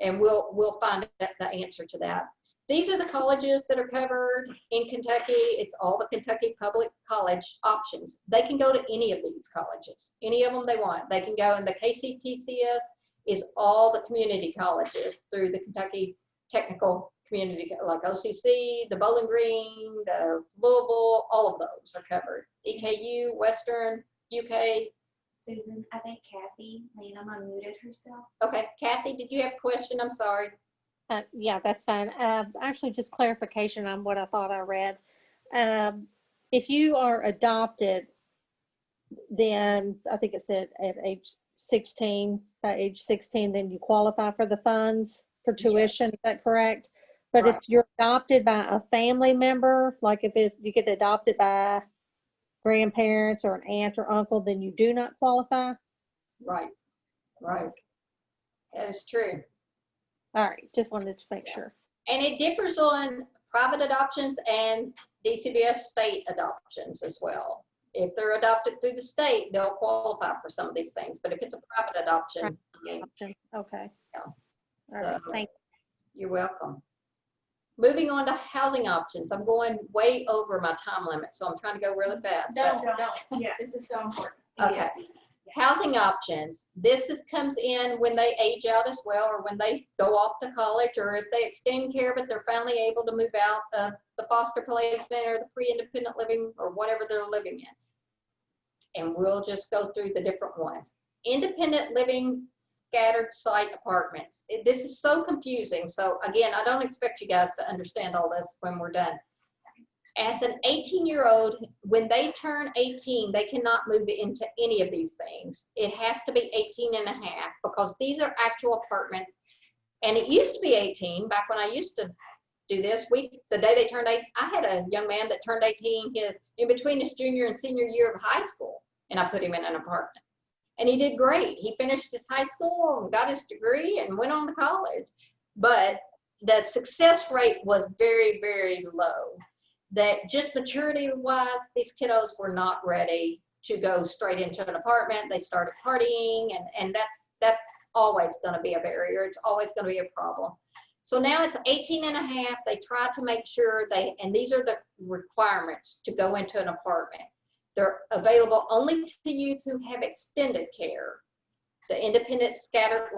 and we'll find the answer to that. These are the colleges that are covered in Kentucky. It's all the Kentucky public college options. They can go to any of these colleges, any of them they want. They can go, and the KCTCS is all the community colleges through the Kentucky Technical Community, like OCC, the Bowling Green, the Louisville, all of those are covered. EKU, Western, UK. Susan, I think Kathy Lanham unmuted herself. Okay, Kathy, did you have a question? I'm sorry. Yeah, that's fine. Actually, just clarification on what I thought I read. If you are adopted, then I think it said at age 16, by age 16, then you qualify for the funds for tuition. Is that correct? But Right. if you're adopted by a family member, like if you get adopted by grandparents or an aunt or uncle, then you do not qualify? Right. That is true. All right, just wanted to make sure. And it differs on private adoptions and DCBS state adoptions as well. If they're adopted through the state, they'll qualify for some of these things. But if it's a private adoption, I mean, Okay. Yeah. All right, So, thank you're welcome. Moving on to housing options. I'm going way over my time limit, so I'm trying to go really fast. Don't. Yeah, this is so important. Okay. Housing options. This comes in when they age out as well, or when they go off to college, or if they extend care, but they're finally able to move out of the foster placement or the pre-independent living or whatever they're living in. And we'll just go through the different ones. Independent living scattered site apartments. This is so confusing. So again, I don't expect you guys to understand all this when we're done. As an 18-year-old, when they turn 18, they cannot move into any of these things. It has to be 18 and a half, because these are actual apartments. And it used to be 18 back when I used to do this. The day they turned 18, I had a young man that turned 18 in between his junior and senior year of high school, and I put him in an apartment. And he did great. He finished his high school and got his degree and went on to college. But the success rate was very, very low. That just maturity-wise, these kiddos were not ready to go straight into an apartment. They started partying, and that's always going to be a barrier. It's always going to be a problem. So now it's 18 and a half. They try to make sure and these are the requirements to go into an apartment. They're available only to youth who have extended care. The independent scattered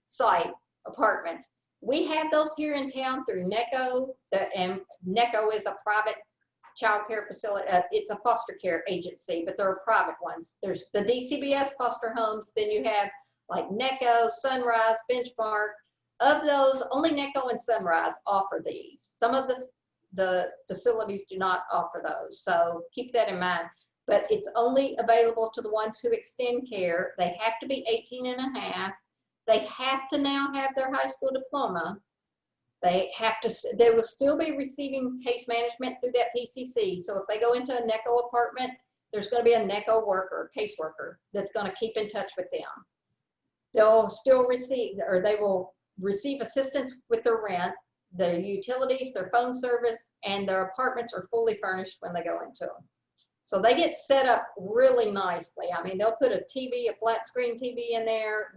site apartments. We have those here in town through NECO, and NECO is a private child care facility. It's a foster care agency, but there are private ones. There's the DCBS foster homes. Then you have like NECO, Sunrise, Benchmark. Of those, only NECO and Sunrise offer these. Some of the facilities do not offer those, so keep that in mind. But it's only available to the ones who extend care. They have to be 18 and a half. They have to now have their high school diploma. They will still be receiving case management through that PCC. So if they go into a NECO apartment, there's going to be a NECO worker, caseworker, that's going to keep in touch with them. They'll still receive, or they will receive assistance with their rent, their utilities, their phone service, and their apartments are fully furnished when they go into them. So they get set up really nicely. I mean, they'll put a TV, a flat screen TV in there.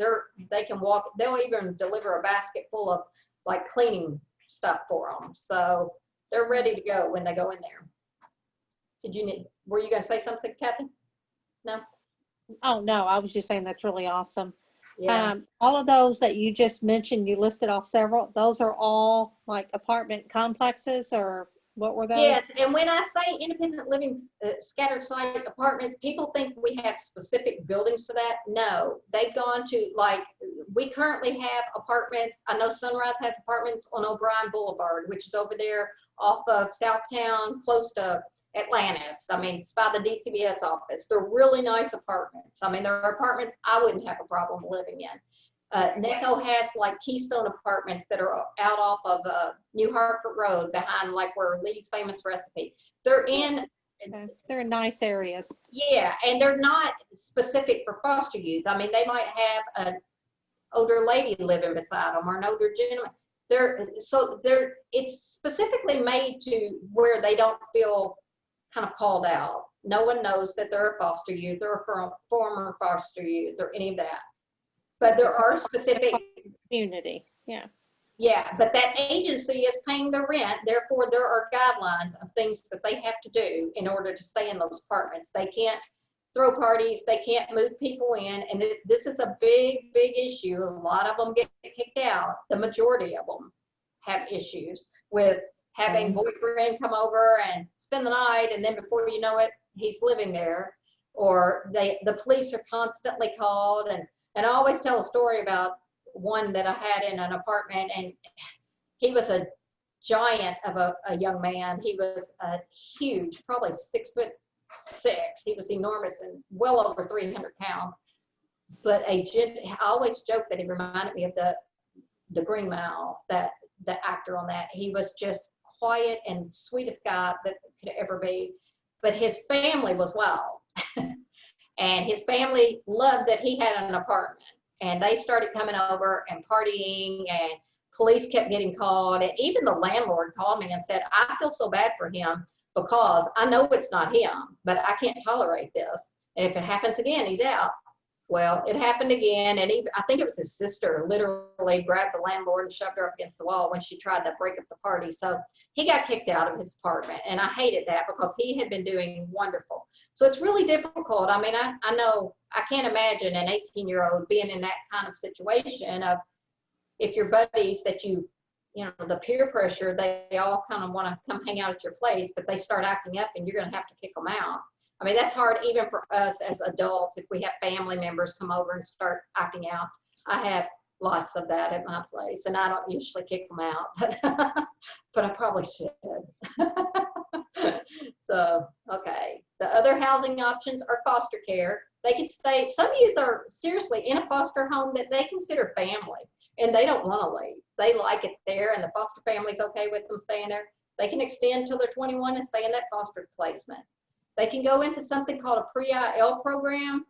They can walk. They'll even deliver a basket full of like cleaning stuff for them. So they're ready to go when they go in there. Were you going to say something, Kathy? No? Oh, no, I was just saying that's really awesome. Yeah. All of those that you just mentioned, you listed off several, those are all like apartment complexes, or what were those? Yes, and when I say independent living scattered site apartments, people think we have specific buildings for that. No, they've gone to, like, we currently have apartments. I know Sunrise has apartments on O'Brien Boulevard, which is over there off of Southtown, close to Atlantis. I mean, it's by the DCBS office. They're really nice apartments. I mean, they're apartments I wouldn't have a problem living in. NECO has like Keystone apartments that are out off of New Hartford Road behind like where Lee's Famous Recipe. They're in, Okay. They're in nice areas. yeah, and they're not specific for foster youth. I mean, they might have an older lady living beside them or an older gentleman. It's specifically made to where they don't feel kind of called out. No one knows that they're a foster youth or a former foster youth or any of that. But there are specific Community, yeah. yeah, but that agency is paying the rent. Therefore, there are guidelines of things that they have to do in order to stay in those apartments. They can't throw parties. They can't move people in. And this is a big, big issue. A lot of them get kicked out. The majority of them have issues with having boyfriend come over and spend the night. And then before you know it, he's living there. Or the police are constantly called. And I always tell a story about one that I had in an apartment, and he was a giant of a young man. He was a huge, probably 6'6". He was enormous and well over 300 pounds. But I always joke that he reminded me of the Green Mile, the actor on that. He was just quiet and sweetest guy that could ever be. But his family was wild. And his family loved that he had an apartment. And they started coming over and partying, and police kept getting called. And even the landlord called me and said, I feel so bad for him because I know it's not him, but I can't tolerate this. And if it happens again, he's out. Well, it happened again. And I think it was his sister literally grabbed the landlord and shoved her up against the wall when she tried to break up the party. So he got kicked out of his apartment. And I hated that because he had been doing wonderful. So it's really difficult. I mean, I know, I can't imagine an 18-year-old being in that kind of situation of if your buddies that you know, the peer pressure, they all kind of want to come hang out at your place, but they start acting up and you're going to have to kick them out. I mean, that's hard even for us as adults if we have family members come over and start acting out. I have lots of that at my place, and I don't usually kick them out, but I probably should. So, okay. The other housing options are foster care. They can stay, some youth are seriously in a foster home that they consider family, and they don't want to leave. They like it there, and the foster family's okay with them staying there. They can extend till they're 21 and stay in that foster placement. They can go into something called a pre-IL program,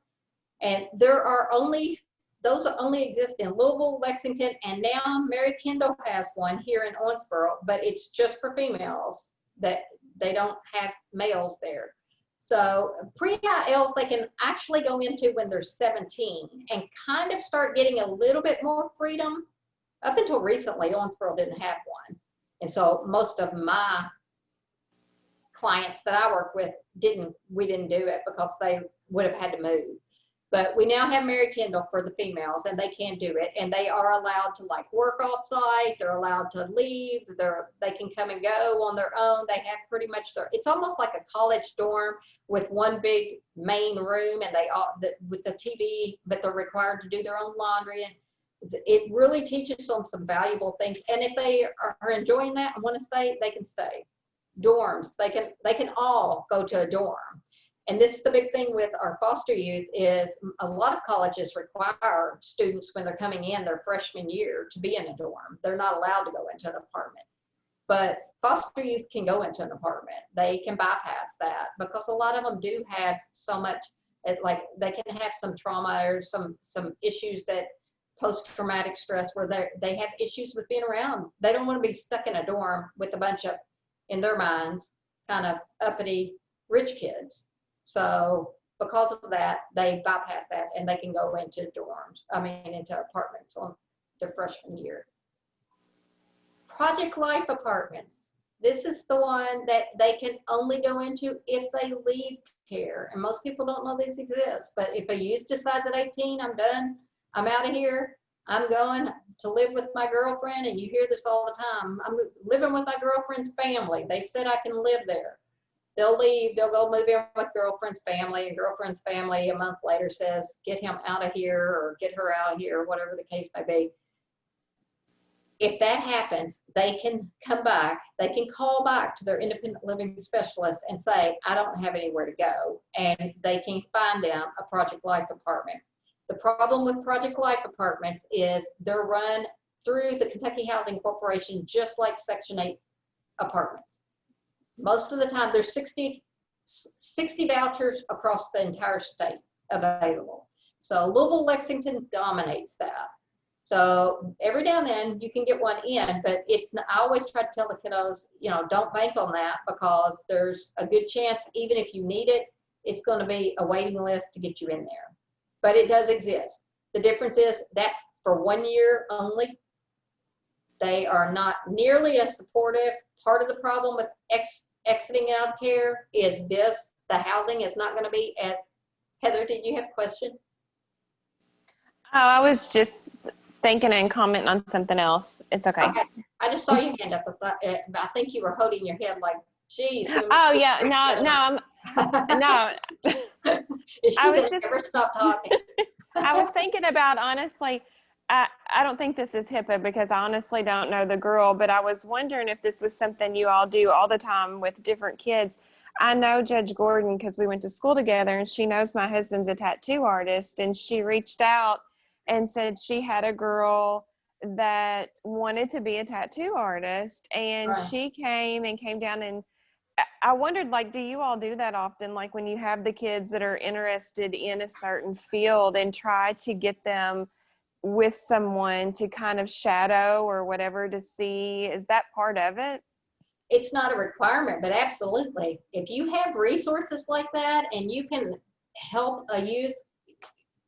and those only exist in Louisville, Lexington, and now Mary Kendall has one here in Owensboro, but it's just for females that they don't have males there. So pre-ILs they can actually go into when they're 17 and kind of start getting a little bit more freedom. Up until recently, Owensboro didn't have one. And so most of my clients that I work with we didn't do it because they would have had to move. But we now have Mary Kendall for the females, and they can do it. And they are allowed to like work off site. They're allowed to leave. They can come and go on their own. They have pretty much it's almost like a college dorm with one big main room, and with the TV, but they're required to do their own laundry. And it really teaches them some valuable things. And if they are enjoying that and want to stay, they can stay. Dorms, they can all go to a dorm. And this is the big thing with our foster youth is a lot of colleges require students when they're coming in their freshman year to be in a dorm. They're not allowed to go into an apartment. But foster youth can go into an apartment. They can bypass that because a lot of them do have so much, like they can have some trauma or some issues that post-traumatic stress where they have issues with being around. They don't want to be stuck in a dorm with a bunch of, in their minds, kind of uppity rich kids. So because of that, they bypass that and they can go into into apartments on their freshman year. Project Life apartments. This is the one that they can only go into if they leave care. And most people don't know these exist. But if a youth decides at 18, I'm done, I'm out of here, I'm going to live with my girlfriend, and you hear this all the time, I'm living with my girlfriend's family. They've said I can live there. They'll leave, they'll go move in with girlfriend's family, and girlfriend's family a month later says, get him out of here or get her out of here, or whatever the case may be. if that happens, they can come back, they can call back to their independent living specialist and say, I don't have anywhere to go. And they can find them a Project Life apartment. The problem with Project Life apartments is they're run through the Kentucky Housing Corporation, just like Section 8 apartments. Most of the time, there's 60 vouchers across the entire state available. So Louisville, Lexington dominates that. So every now and then you can get one in, but I always try to tell the kiddos, don't bank on that, because there's a good chance, even if you need it, it's going to be a waiting list to get you in there. But it does exist. The difference is that's for 1 year only. They are not nearly as supportive. Part of the problem with exiting out of care is the housing is not going to be as, Heather, did you have a question? Oh, I was just thinking and commenting on something else. It's okay. Okay. I just saw your hand up. I think you were holding your head like, geez. Oh yeah, no, She I was doesn't just- ever stop talking. I was thinking about, honestly, I don't think this is HIPAA because I honestly don't know the girl, but I was wondering if this was something you all do all the time with different kids. I know Judge Gordon because we went to school together, and she knows my husband's a tattoo artist, and she reached out and said she had a girl that wanted to be a tattoo artist, and Right. she came down, and I wondered, like, do you all do that often? Like when you have the kids that are interested in a certain field and try to get them with someone to kind of shadow or whatever to see, is that part of it? It's not a requirement, but absolutely. If you have resources like that and you can help a youth,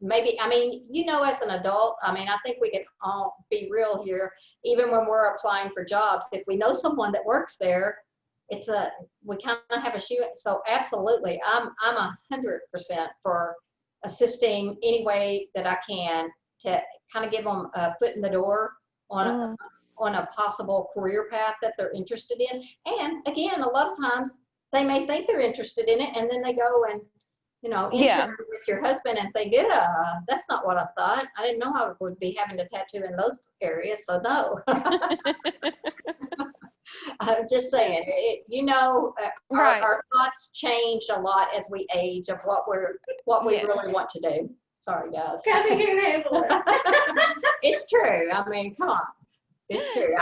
maybe, as an adult, I think we can all be real here. Even when we're applying for jobs, if we know someone that works there, we kind of have a shoe. So absolutely, I'm 100% for assisting any way that I can to kind of give them a foot in the door on a possible career path that they're interested in. And again, a lot of times they may think they're interested in it, and then they go and intern with your husband and think, that's not what I thought. I didn't know I would be having a tattoo in those areas, so no. I'm just saying, Right. our thoughts change a lot as we age of what we really want to do. Sorry, guys. Kathy can handle it. It's true. Come on. It's true.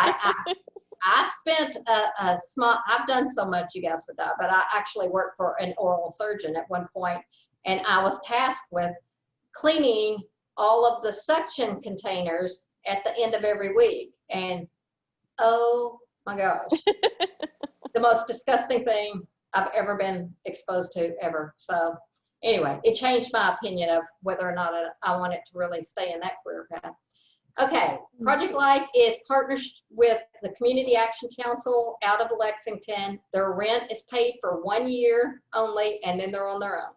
I spent a small, I've done so much, you guys would die, but I actually worked for an oral surgeon at one point, and I was tasked with cleaning all of the suction containers at the end of every week. And oh my gosh, the most disgusting thing I've ever been exposed to ever. So anyway, it changed my opinion of whether or not I wanted to really stay in that career path. Okay, Project Life is partners with the Community Action Council out of Lexington. Their rent is paid for 1 year only, and then they're on their own.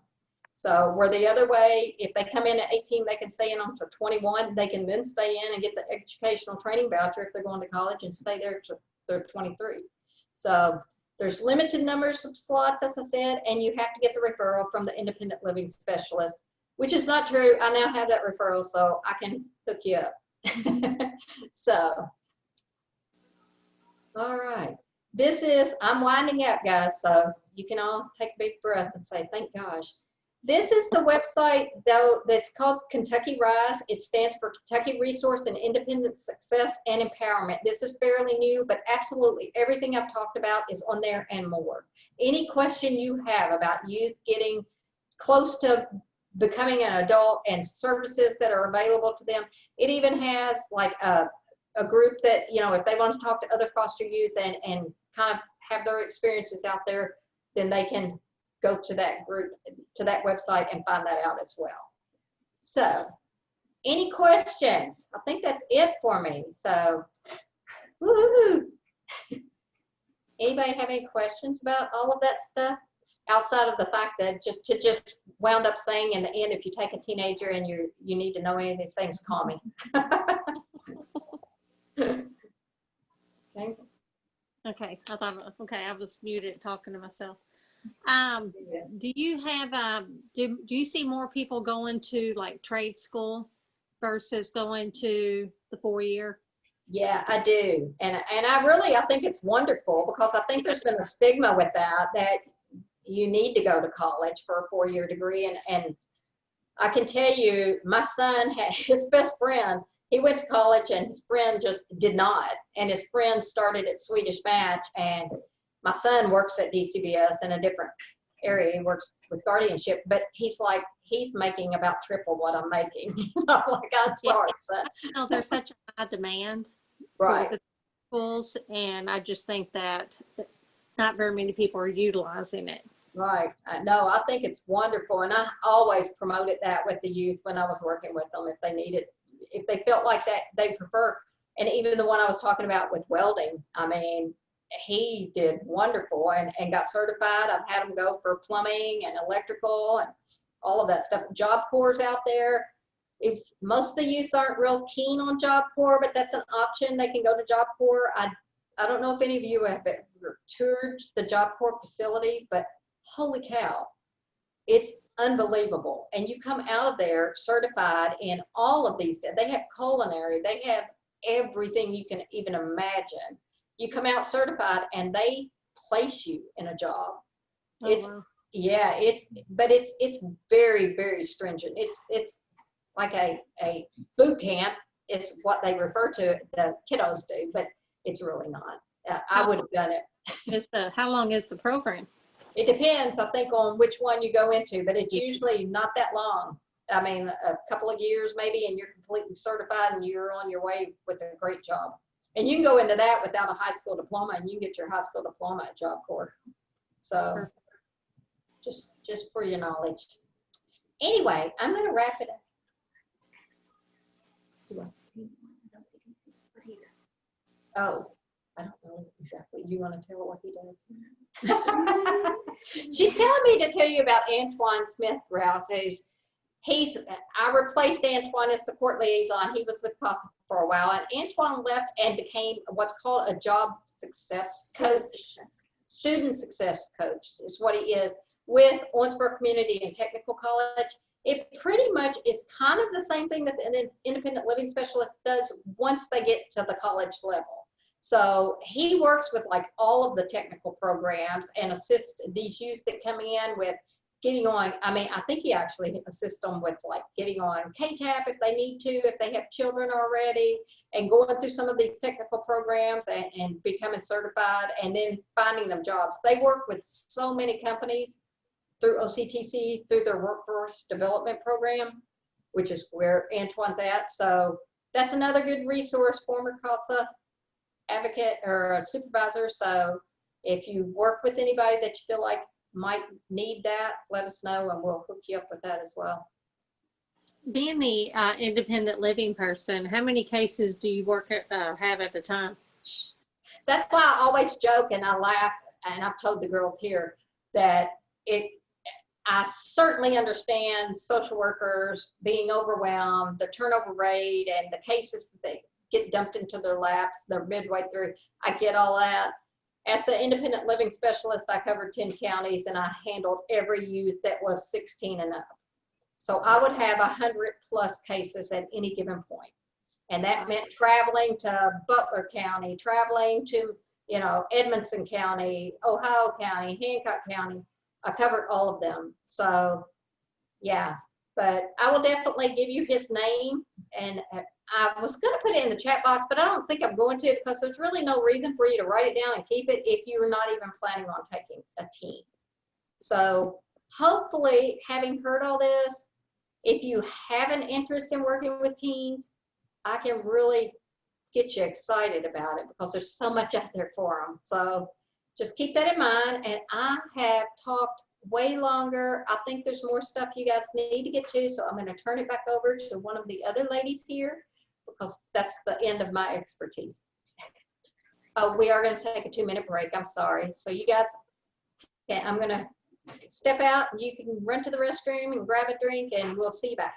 So where the other way, if they come in at 18, they can stay in until 21. They can then stay in and get the educational training voucher if they're going to college and stay there till they're 23. So there's limited numbers of slots, as I said, and you have to get the referral from the independent living specialist, which is not true. I now have that referral, so I can hook you up. So, all right. I'm winding up, guys, so you can all take a big breath and say, thank gosh. This is the website, though, that's called Kentucky Rise. It stands for Kentucky Resource and Independent Success and Empowerment. This is fairly new, but absolutely everything I've talked about is on there and more. Any question you have about youth getting close to becoming an adult and services that are available to them. It even has like a group that, if they want to talk to other foster youth and kind of have their experiences out there, then they can go to that group, to that website and find that out as well. So any questions? I think that's it for me. So, woohoo. Anybody have any questions about all of that stuff? Outside of the fact that just wound up saying in the end, if you take a teenager and you need to know any of these things, call me. Okay, I was muted talking to myself. Do you have, do you see more people going to like trade school versus going to the 4-year? Yeah, I do. And I think it's wonderful because I think there's been a stigma with that you need to go to college for a 4-year degree. And I can tell you, my son had his best friend, he went to college and his friend just did not. And his friend started at Swedish Match, and my son works at DCBS in a different area. He works with guardianship, but he's making about triple what I'm making. I'm like, I'm sorry, son. No, there's such a high demand Right. for the schools, and I just think that not very many people are utilizing it. Right. No, I think it's wonderful. And I always promoted that with the youth when I was working with them. If they needed, if they felt like that, they prefer. And even the one I was talking about with welding, I mean, he did wonderful and got certified. I've had him go for plumbing and electrical and all of that stuff. Job Corps out there. If most of the youth aren't real keen on Job Corps, but that's an option. They can go to Job Corps. I don't know if any of you have ever toured the Job Corps facility, but holy cow, it's unbelievable. And you come out of there certified in all of these. They have culinary, they have everything you can even imagine. You come out certified and they place you in a job. Oh, It's wow. yeah, it's very, very stringent. It's like a boot camp is what they refer to the kiddos do, but it's really not. I would have done it. How long is the program? It depends, I think, on which one you go into, but it's usually not that long. I mean, a couple of years maybe, and you're completely certified and you're on your way with a great job. And you can go into that without a high school diploma, and you can get your high school diploma at Job Corps. So just for your knowledge. Anyway, I'm going to wrap it up. Oh, I don't know exactly. You want to tell her what he does? She's telling me to tell you about Antoine Smith Rouse. I replaced Antoine as the court liaison. He was with CASA for a while, and Antoine left and became what's called a job success coach. Student success coach is what he is with Owensboro Community and Technical College. It pretty much is kind of the same thing that the independent living specialist does once they get to the college level. So he works with like all of the technical programs and assists these youth that come in with getting on. I mean, I think he actually assists them with like getting on KTAP if they need to, if they have children already, and going through some of these technical programs and becoming certified and then finding them jobs. They work with so many companies through OCTC, through their workforce development program, which is where Antoine's at. So that's another good resource, former CASA advocate or a supervisor. So if you work with anybody that you feel like might need that, let us know and we'll hook you up with that as well. Being the independent living person, how many cases do you have at a time? That's why I always joke and I laugh, and I've told the girls here that I certainly understand social workers being overwhelmed, the turnover rate and the cases that they get dumped into their laps, they're midway through. I get all that. As the independent living specialist, I covered 10 counties and I handled every youth that was 16 and up. So I would have 100+ cases at any given point. And that meant traveling to Butler County, traveling to, Edmonson County, Ohio County, Hancock County. I covered all of them. So yeah, but I will definitely give you his name, and I was going to put it in the chat box, but I don't think I'm going to, because there's really no reason for you to write it down and keep it if you're not even planning on taking a team. So hopefully, having heard all this, if you have an interest in working with teens, I can really get you excited about it because there's so much out there for them. So just keep that in mind. And I have talked way longer. I think there's more stuff you guys need to get to. So I'm going to turn it back over to one of the other ladies here because that's the end of my expertise. We are going to take a 2-minute break. I'm sorry. So you guys, I'm going to step out and you can run to the restroom and grab a drink and we'll see you back.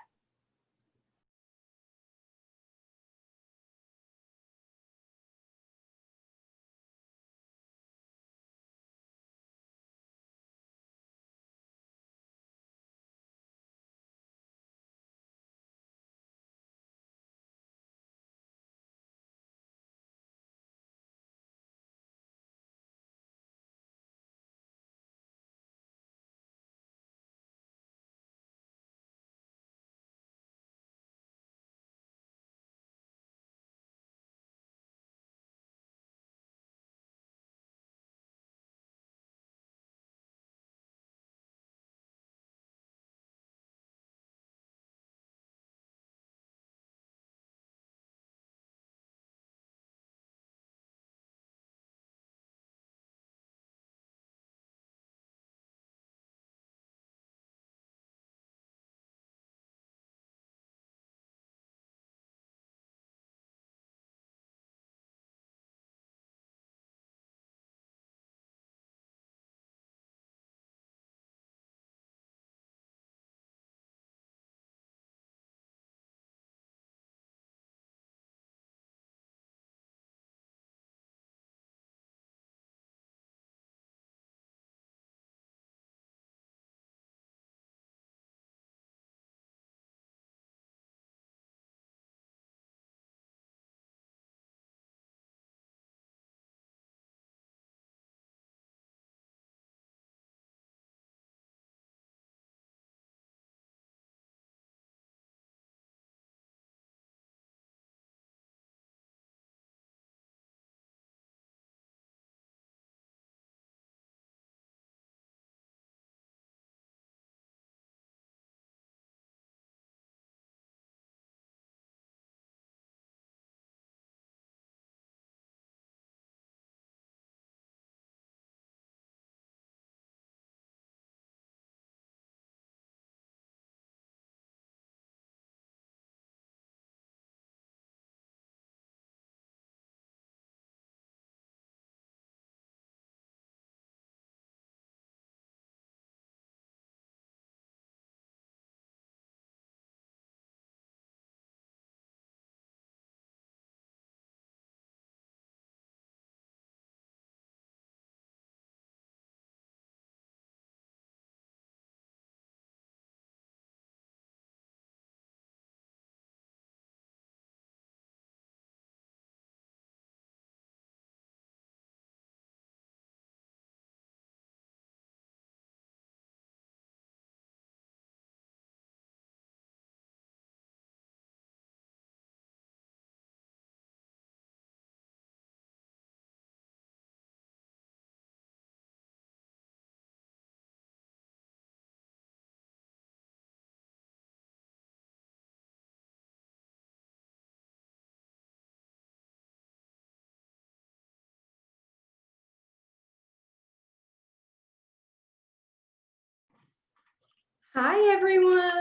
Hi, everyone.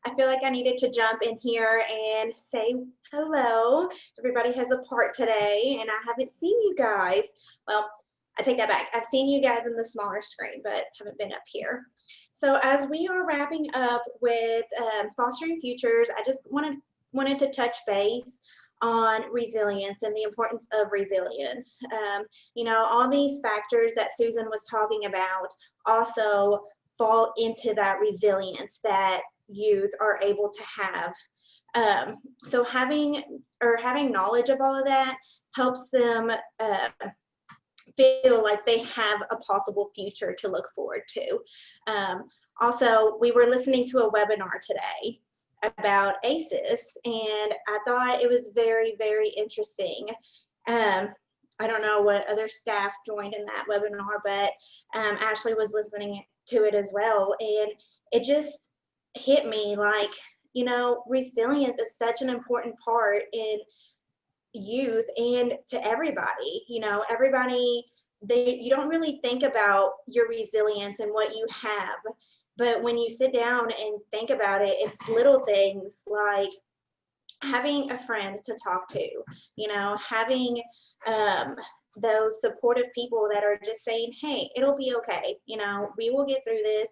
I feel like I needed to jump in here and say hello. Everybody has a part today, and I haven't seen you guys. Well, I take that back. I've seen you guys in the smaller screen, but haven't been up here. So as we are wrapping up with Fostering Futures, I just wanted to touch base on resilience and the importance of resilience. You know, all these factors that Susan was talking about also fall into that resilience that youth are able to have. So having knowledge of all of that helps them feel like they have a possible future to look forward to. Also, we were listening to a webinar today about ACEs, and I thought it was very, very interesting. I don't know what other staff joined in that webinar, but Ashley was listening to it as well, and it just hit me like, you know, resilience is such an important part in youth and to everybody. You know, everybody, you don't really think about your resilience and what you have, but when you sit down and think about it, it's little things like having a friend to talk to, you know, having those supportive people that are just saying, hey, it'll be okay, you know, we will get through this.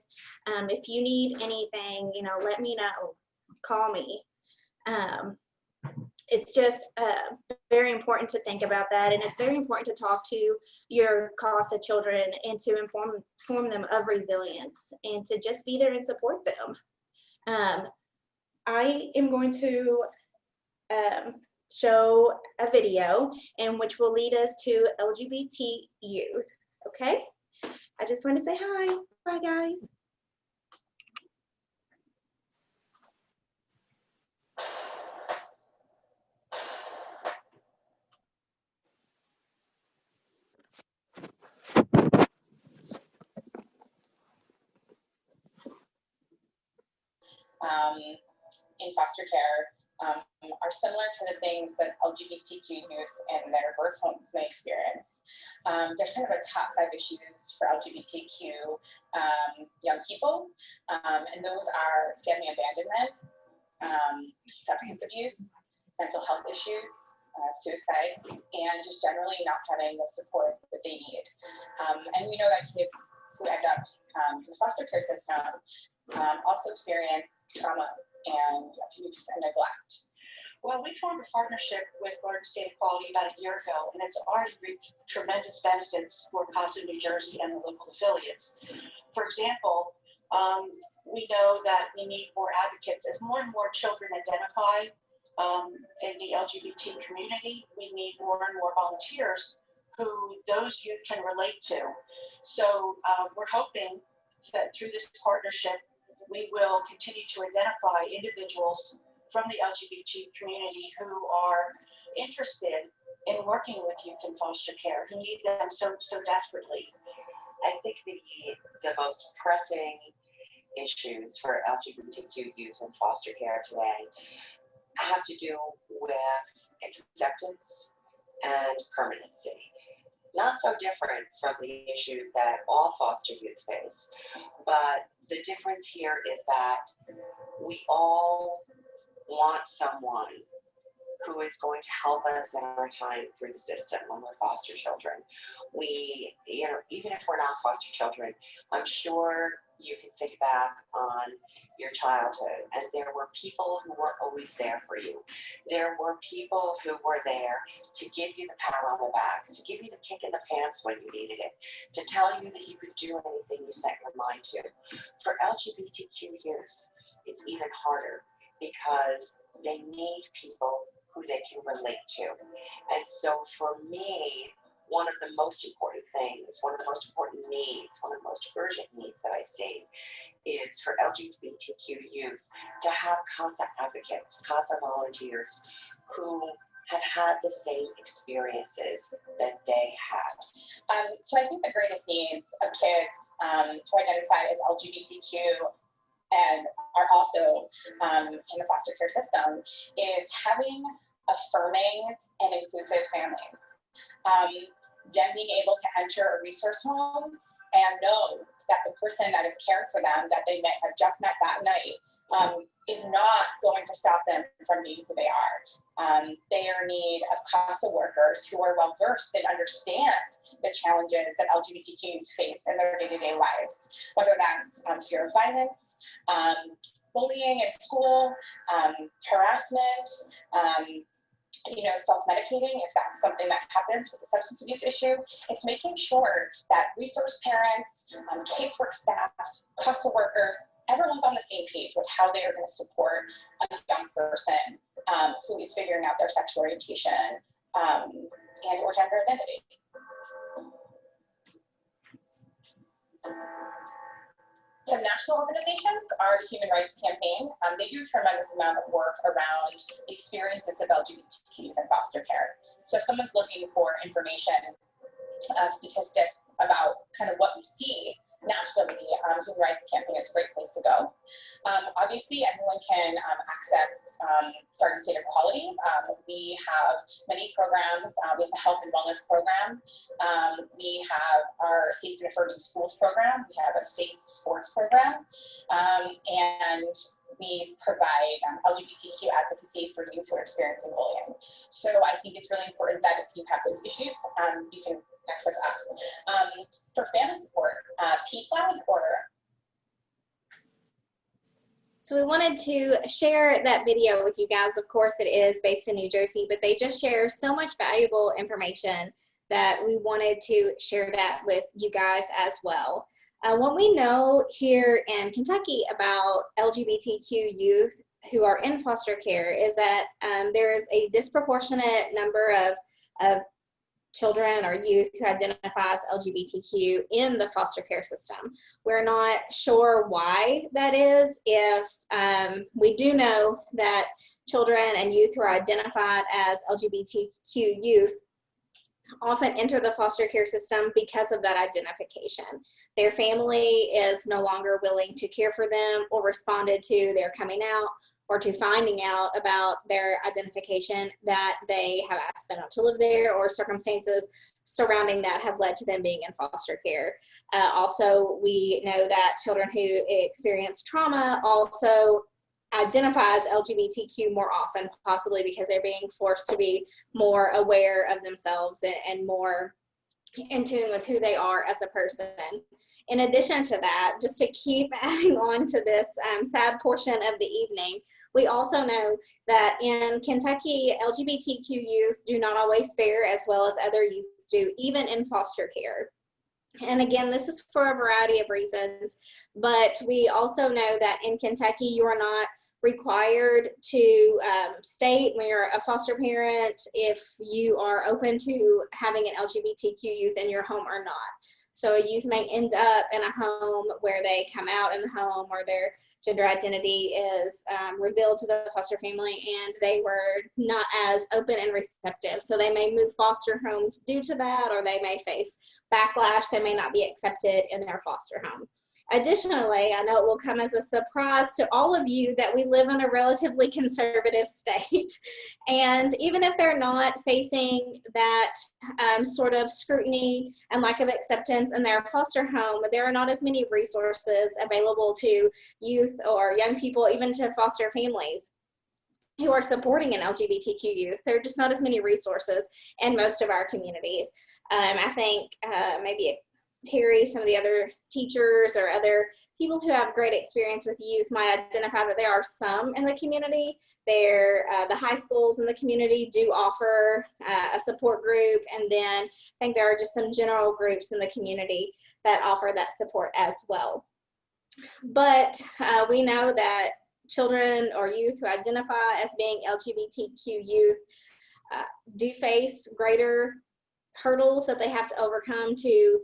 If you need anything, you know, let me know, call me. It's just very important to think about that, and it's very important to talk to your CASA children and to inform them of resilience and to just be there and support them. I am going to show a video and which will lead us to LGBT youth. Okay, I just want to say hi. Bye, guys. In foster care are similar to the things that LGBTQ youth and their birth homes may experience. There's kind of a top 5 issues for LGBTQ young people, and those are family abandonment, substance abuse, mental health issues, suicide, and just generally not having the support that they need. And we know that kids who end up in the foster care system also experience trauma and abuse and neglect. Well, we formed a partnership with Garden State Equality about a year ago, and it's already reaped tremendous benefits for CASA New Jersey and the local affiliates. For example, we know that we need more advocates. As more and more children identify in the LGBT community, we need more and more volunteers who those youth can relate to. So we're hoping that through this partnership, we will continue to identify individuals from the LGBT community who are interested in working with youth in foster care, who need them so desperately. I think the most pressing issues for LGBTQ youth in foster care today have to do with acceptance and permanency. Not so different from the issues that all foster youth face, but the difference here is that we all want someone who is going to help us in our time through the system when we're foster children. We, you know, even if we're not foster children, I'm sure you can think back on your childhood and there were people who were always there for you. There were people who were there to give you the pat on the back, to give you the kick in the pants when you needed it, to tell you that you could do anything you set your mind to. For LGBTQ youth, it's even harder because they need people who they can relate to. And so for me, one of the most important things, one of the most important needs, one of the most urgent needs that I see is for LGBTQ youth to have CASA advocates, CASA volunteers who have had the same experiences that they had. So I think the greatest needs of kids who identify as LGBTQ and are also in the foster care system is having affirming and inclusive families. Them being able to enter a resource home and know that the person that is caring for them, that they have just met that night, is not going to stop them from being who they are. They are in need of CASA workers who are well versed and understand the challenges that LGBTQs face in their day-to-day lives, whether that's fear of violence, bullying in school, harassment, self-medicating, if that's something that happens with the substance abuse issue. It's making sure that resource parents, casework staff, CASA workers, everyone's on the same page with how they are going to support a young person who is figuring out their sexual orientation and or gender identity. Some national organizations are the Human Rights Campaign. They do a tremendous amount of work around the experiences of LGBTQ youth in foster care. So if someone's looking for information, statistics about kind of what we see nationally, Human Rights Campaign is a great place to go. Obviously, everyone can access Garden State Equality. We have many programs. We have the Health and Wellness Program. We have our Safe and Affirming Schools program. We have a Safe Sports program. And we provide LGBTQ advocacy for youth who are experiencing bullying. So I think it's really important that if you have those issues, you can access us. For family support, PFLAG or So we wanted to share that video with you guys. Of course, it is based in New Jersey, but they just share so much valuable information that we wanted to share that with you guys as well. What we know here in Kentucky about LGBTQ youth who are in foster care is that there is a disproportionate number of children or youth who identify as LGBTQ in the foster care system. We're not sure why that is. If we do know that children and youth who are identified as LGBTQ youth often enter the foster care system because of that identification. Their family is no longer willing to care for them or responded to their coming out or to finding out about their identification that they have asked them not to live there, or circumstances surrounding that have led to them being in foster care. Also, we know that children who experience trauma also identify as LGBTQ more often, possibly because they're being forced to be more aware of themselves and more in tune with who they are as a person. In addition to that, just to keep adding on to this sad portion of the evening, we also know that in Kentucky, LGBTQ youth do not always fare as well as other youth do, even in foster care. And again, this is for a variety of reasons, but we also know that in Kentucky, you are not required to state when you're a foster parent if you are open to having an LGBTQ youth in your home or not. So a youth may end up in a home where they come out in the home or their gender identity is revealed to the foster family and they were not as open and receptive. So they may move foster homes due to that, or they may face backlash. They may not be accepted in their foster home. Additionally, I know it will come as a surprise to all of you that we live in a relatively conservative state. And even if they're not facing that sort of scrutiny and lack of acceptance in their foster home, there are not as many resources available to youth or young people, even to foster families who are supporting an LGBTQ youth. There are just not as many resources in most of our communities. I think maybe Terry, some of the other teachers or other people who have great experience with youth might identify that there are some in the community. The high schools in the community do offer a support group, and then I think there are just some general groups in the community that offer that support as well. But we know that children or youth who identify as being LGBTQ youth do face greater hurdles that they have to overcome to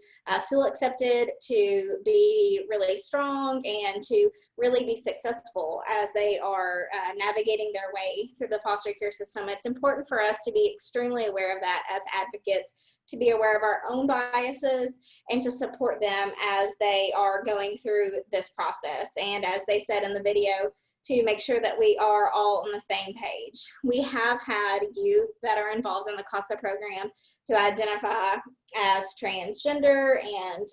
feel accepted, to be really strong, and to really be successful as they are navigating their way through the foster care system. It's important for us to be extremely aware of that as advocates, to be aware of our own biases and to support them as they are going through this process. And as they said in the video, to make sure that we are all on the same page. We have had youth that are involved in the CASA program who identify as transgender and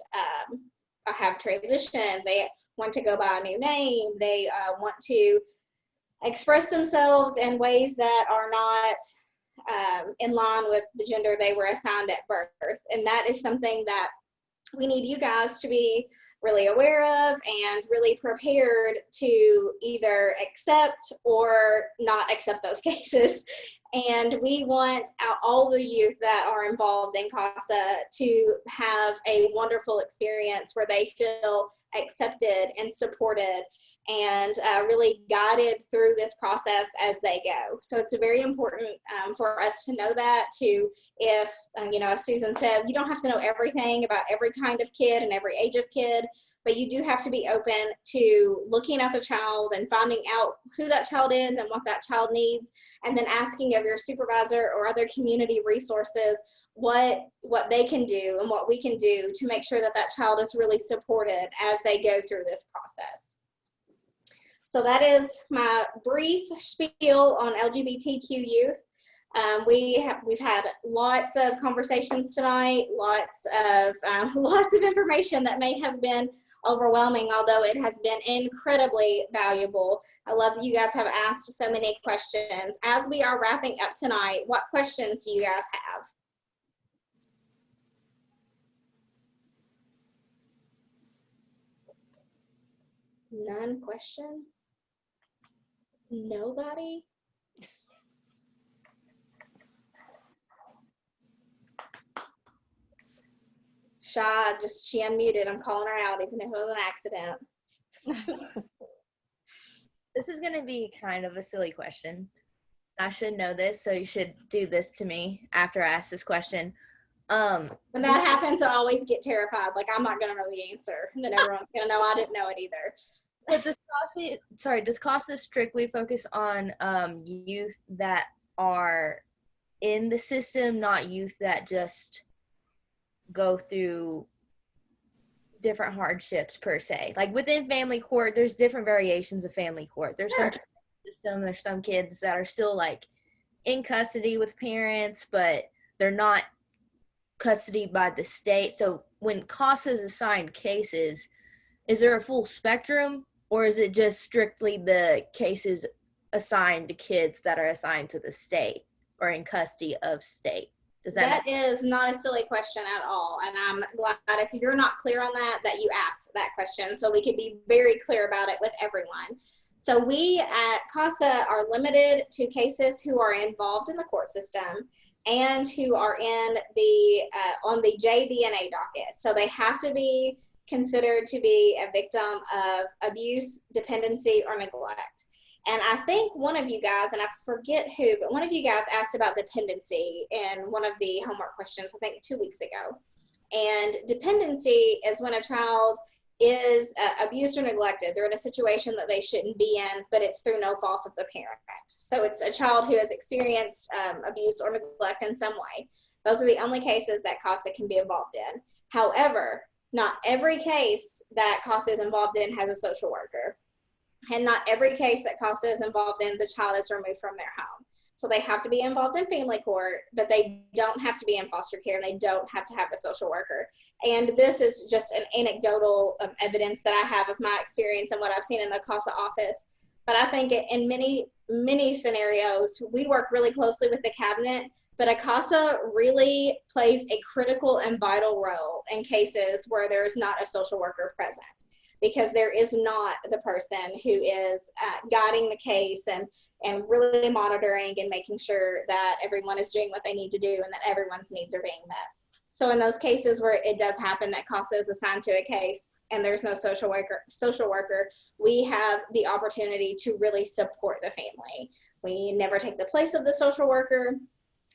have transitioned, they want to go by a new name, they want to express themselves in ways that are not in line with the gender they were assigned at birth. And that is something that we need you guys to be really aware of and really prepared to either accept or not accept those cases. And we want all the youth that are involved in CASA to have a wonderful experience where they feel accepted and supported and really guided through this process as they go. So it's very important for us to know that too. If, as Susan said, you don't have to know everything about every kind of kid and every age of kid, but you do have to be open to looking at the child and finding out who that child is and what that child needs, and then asking of your supervisor or other community resources what they can do and what we can do to make sure that that child is really supported as they go through this process. So that is my brief spiel on LGBTQ youth. We've had lots of conversations tonight, lots of information that may have been overwhelming, although it has been incredibly valuable. I love that you guys have asked so many questions. As we are wrapping up tonight, what questions do you guys have? None questions? Nobody? She unmuted. I'm calling her out, even if it was an accident. This is going to be kind of a silly question. I should know this, so you should do this to me after I ask this question. When that happens, I always get terrified. Like, I'm not going to know the answer. And then everyone's going to know I didn't know it either. But does CASA strictly focus on youth that are in the system, not youth that just go through different hardships per se? Like within family court, there's different variations of family court. There's some kids in the system, there's some kids that are still like in custody with parents, but they're not custody by the state. So when CASA is assigned cases, is there a full spectrum, or is it just strictly the cases assigned to kids that are assigned to the state or in custody of state? That is not a silly question at all. And I'm glad if you're not clear on that you asked that question, so we could be very clear about it with everyone. So we at CASA are limited to cases who are involved in the court system and who are in the on the JDNA docket. So they have to be considered to be a victim of abuse, dependency, or neglect. And I think one of you guys, and I forget who, but one of you guys asked about dependency in one of the homework questions, I think 2 weeks ago. And dependency is when a child is abused or neglected. They're in a situation that they shouldn't be in, but it's through no fault of the parent. So it's a child who has experienced abuse or neglect in some way. Those are the only cases that CASA can be involved in. However, not every case that CASA is involved in has a social worker. And not every case that CASA is involved in, the child is removed from their home. So they have to be involved in family court, but they don't have to be in foster care, and they don't have to have a social worker. And this is just an anecdotal evidence that I have of my experience and what I've seen in the CASA office. But I think in many, many scenarios, we work really closely with the cabinet, but a CASA really plays a critical and vital role in cases where there is not a social worker present, because there is not the person who is guiding the case and really monitoring and making sure that everyone is doing what they need to do and that everyone's needs are being met. So in those cases where it does happen that CASA is assigned to a case and there's no social worker, we have the opportunity to really support the family. We never take the place of the social worker,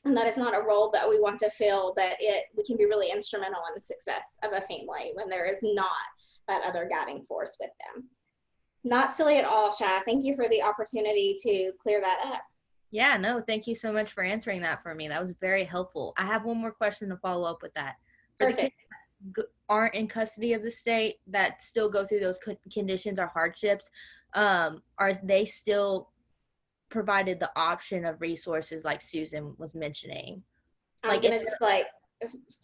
and that is not a role that we want to fill, but we can be really instrumental in the success of a family when there is not that other guiding force with them. Not silly at all, Shy. Thank you for the opportunity to clear that up. Yeah, no, thank you so much for answering that for me. That was very helpful. I have one more question to follow up with that. For Perfect. the kids that aren't in custody of the state, that still go through those conditions or hardships, are they still provided the option of resources like Susan was mentioning? I'm gonna just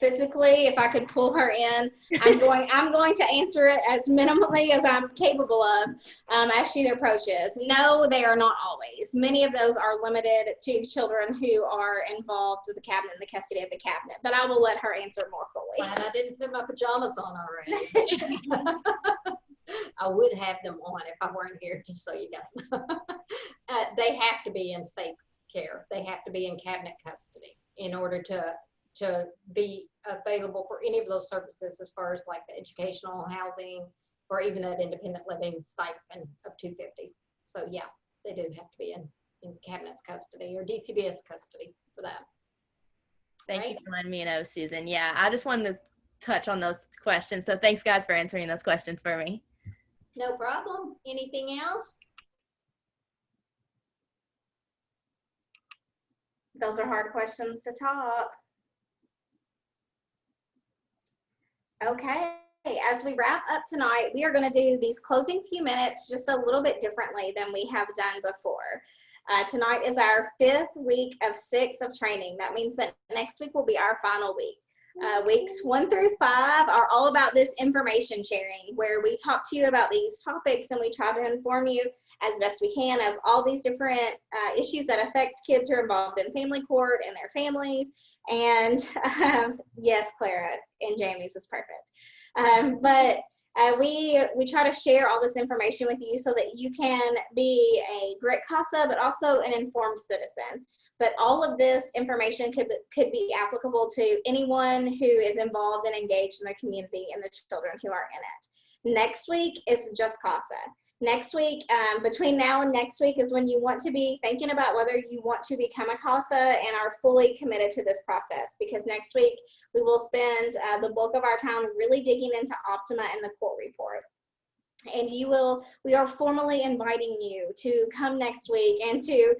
physically, if I could pull her in, I'm going to answer it as minimally as I'm capable of as she approaches. No, they are not always. Many of those are limited to children who are involved with the cabinet and the custody of the cabinet, but I will let her answer more fully. Glad I didn't put my pajamas on already. I would have them on if I weren't here, just so you guys know. They have to be in state care. They have to be in cabinet custody in order to be available for any of those services, as far as like the educational, housing, or even that independent living stipend of $250. So yeah, they do have to be in cabinet's custody or DCBS custody for that. Thank you for letting me know, Susan. Yeah, I just wanted to touch on those questions. So thanks, guys, for answering those questions for me. No problem. Anything else? Those are hard questions to top. Okay, as we wrap up tonight, we are going to do these closing few minutes just a little bit differently than we have done before. Tonight is our 5th week of 6 of training. That means that next week will be our final week. Weeks 1 through 5 are all about this information sharing, where we talk to you about these topics and we try to inform you as best we can of all these different issues that affect kids who are involved in family court and their families. And yes, Clara, and Jamie's is perfect. But we try to share all this information with you so that you can be a great CASA, but also an informed citizen. But all of this information could be applicable to anyone who is involved and engaged in the community and the children who are in it. Next week is just CASA. Next week, between now and next week is when you want to be thinking about whether you want to become a CASA and are fully committed to this process, because next week we will spend the bulk of our time really digging into Optima and the court report. And we are formally inviting you to come next week and to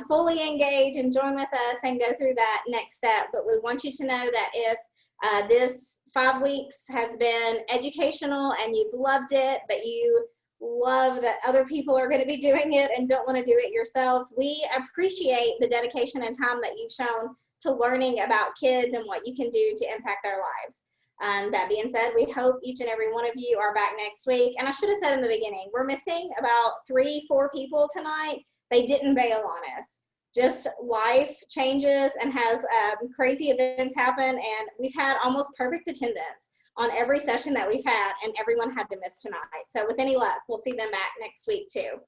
fully engage and join with us and go through that next step. But we want you to know that if this 5 weeks has been educational and you've loved it, but you love that other people are going to be doing it and don't want to do it yourself, we appreciate the dedication and time that you've shown to learning about kids and what you can do to impact their lives. That being said, we hope each and every one of you are back next week. And I should have said in the beginning, we're missing about 3-4 people tonight. They didn't bail on us. Just life changes and has crazy events happen, and we've had almost perfect attendance on every session that we've had, and everyone had to miss tonight. So with any luck, we'll see them back next week too.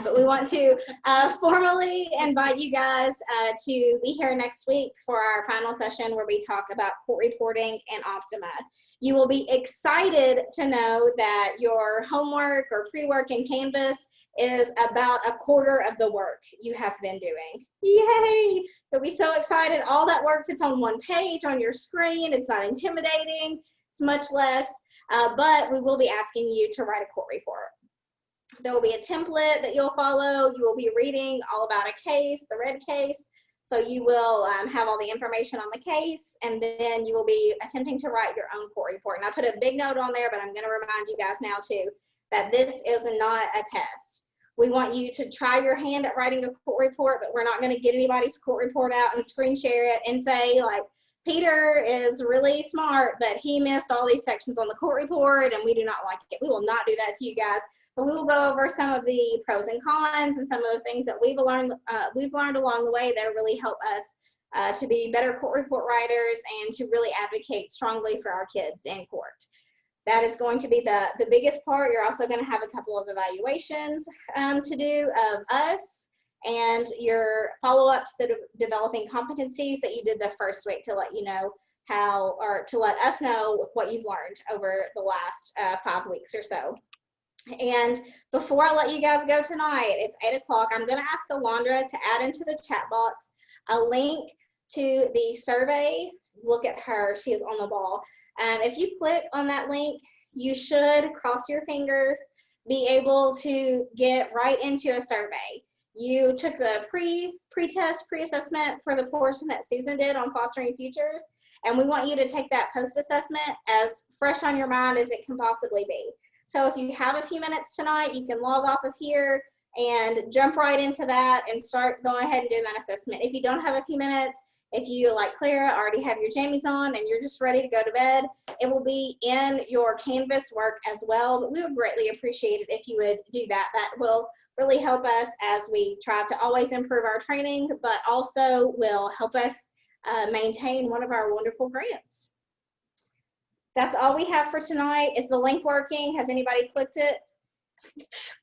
But we want to formally invite you guys to be here next week for our final session where we talk about court reporting and Optima. You will be excited to know that your homework or pre-work in Canvas is about a quarter of the work you have been doing. Yay! You'll be so excited. All that work fits on one page on your screen. It's not intimidating. It's much less, but we will be asking you to write a court report. There will be a template that you'll follow. You will be reading all about a case, the red case. So you will have all the information on the case, and then you will be attempting to write your own court report. And I put a big note on there, but I'm going to remind you guys now too that this is not a test. We want you to try your hand at writing a court report, but we're not going to get anybody's court report out and screen share it and say, like, Peter is really smart, but he missed all these sections on the court report and we do not like it. We will not do that to you guys, but we will go over some of the pros and cons and some of the things that we've learned along the way that really help us to be better court report writers and to really advocate strongly for our kids in court. That is going to be the biggest part. You're also going to have a couple of evaluations to do of us and your follow-up to the developing competencies that you did the first week, to let you know how, or to let us know what you've learned over the last 5 weeks or so. And before I let you guys go tonight, it's 8 o'clock, I'm gonna ask Alondra to add into the chat box a link to the survey. Look at her, she is on the ball. If you click on that link, you should, cross your fingers, be able to get right into a survey. You took the pre-test, pre-assessment for the portion that Susan did on fostering futures, and we want you to take that post-assessment as fresh on your mind as it can possibly be. So if you have a few minutes tonight, you can log off of here and jump right into that and start going ahead and doing that assessment. If you don't have a few minutes, If you, like Clara, already have your jammies on and you're just ready to go to bed, it will be in your Canvas work as well. But we would greatly appreciate it if you would do that. That will really help us as we try to always improve our training, but also will help us maintain one of our wonderful grants. That's all we have for tonight. Is the link working? Has anybody clicked it?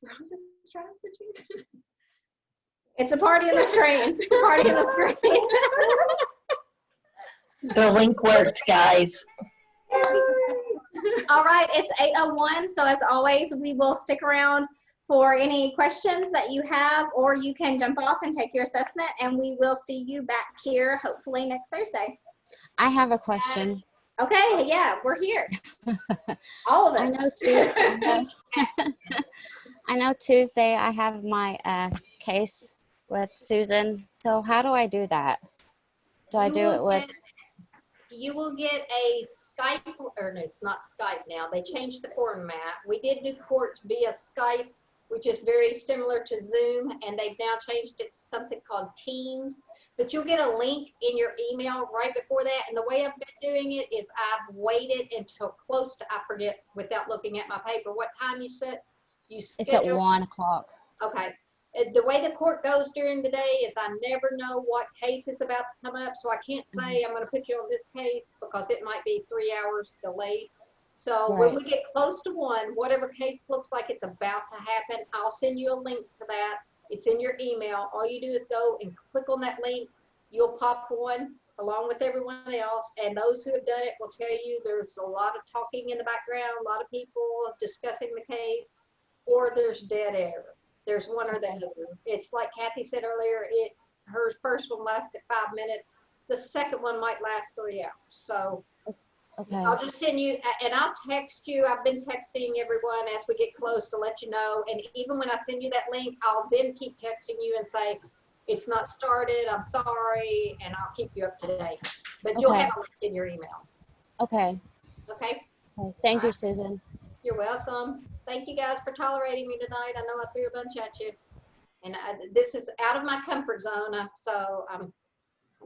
Rhonda's trying to. It's a party in the screen. It's a party in the screen. The link works, guys. All right, it's 8:01. So as always, we will stick around for any questions that you have, or you can jump off and take your assessment, and we will see you back here hopefully next Thursday. I have a question. Okay, yeah, we're here. All of us. I know Tuesday I have my case with Susan. So how do I do that? Do I do it with? You will get a Skype, or no, it's not Skype now. They changed the format. We did do courts via Skype, which is very similar to Zoom, and they've now changed it to something called Teams. But you'll get a link in your email right before that. And the way I've been doing it is I've waited until close to, I forget without looking at my paper, what time you set? It's at 1 o'clock. Okay. The way the court goes during the day is I never know what case is about to come up. So I can't say I'm going to put you on this case because it might be 3 hours delayed. So when we get close to 1, whatever case looks like it's about to happen, I'll send you a link to that. It's in your email. All you do is go and click on that link. You'll pop one along with everyone else. And those who have done it will tell you there's a lot of talking in the background, a lot of people discussing the case, or there's dead air. There's one or the other. It's like Kathy said earlier, her first one lasted 5 minutes. The second one might last 3 hours. So I'll just send you, and I'll text you. I've been texting everyone as we get close to let you know. And even when I send you that link, I'll then keep texting you and say, it's not started, I'm sorry, and I'll keep you up to date. But you'll have a link in your email. Okay. Okay? Thank you, Susan. You're welcome. Thank you guys for tolerating me tonight. I know I threw a bunch at you. And this is out of my comfort zone, so I'm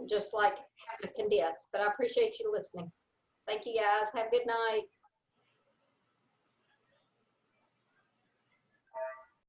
just like having to condense. But I appreciate you listening. Thank you guys. Have a good night.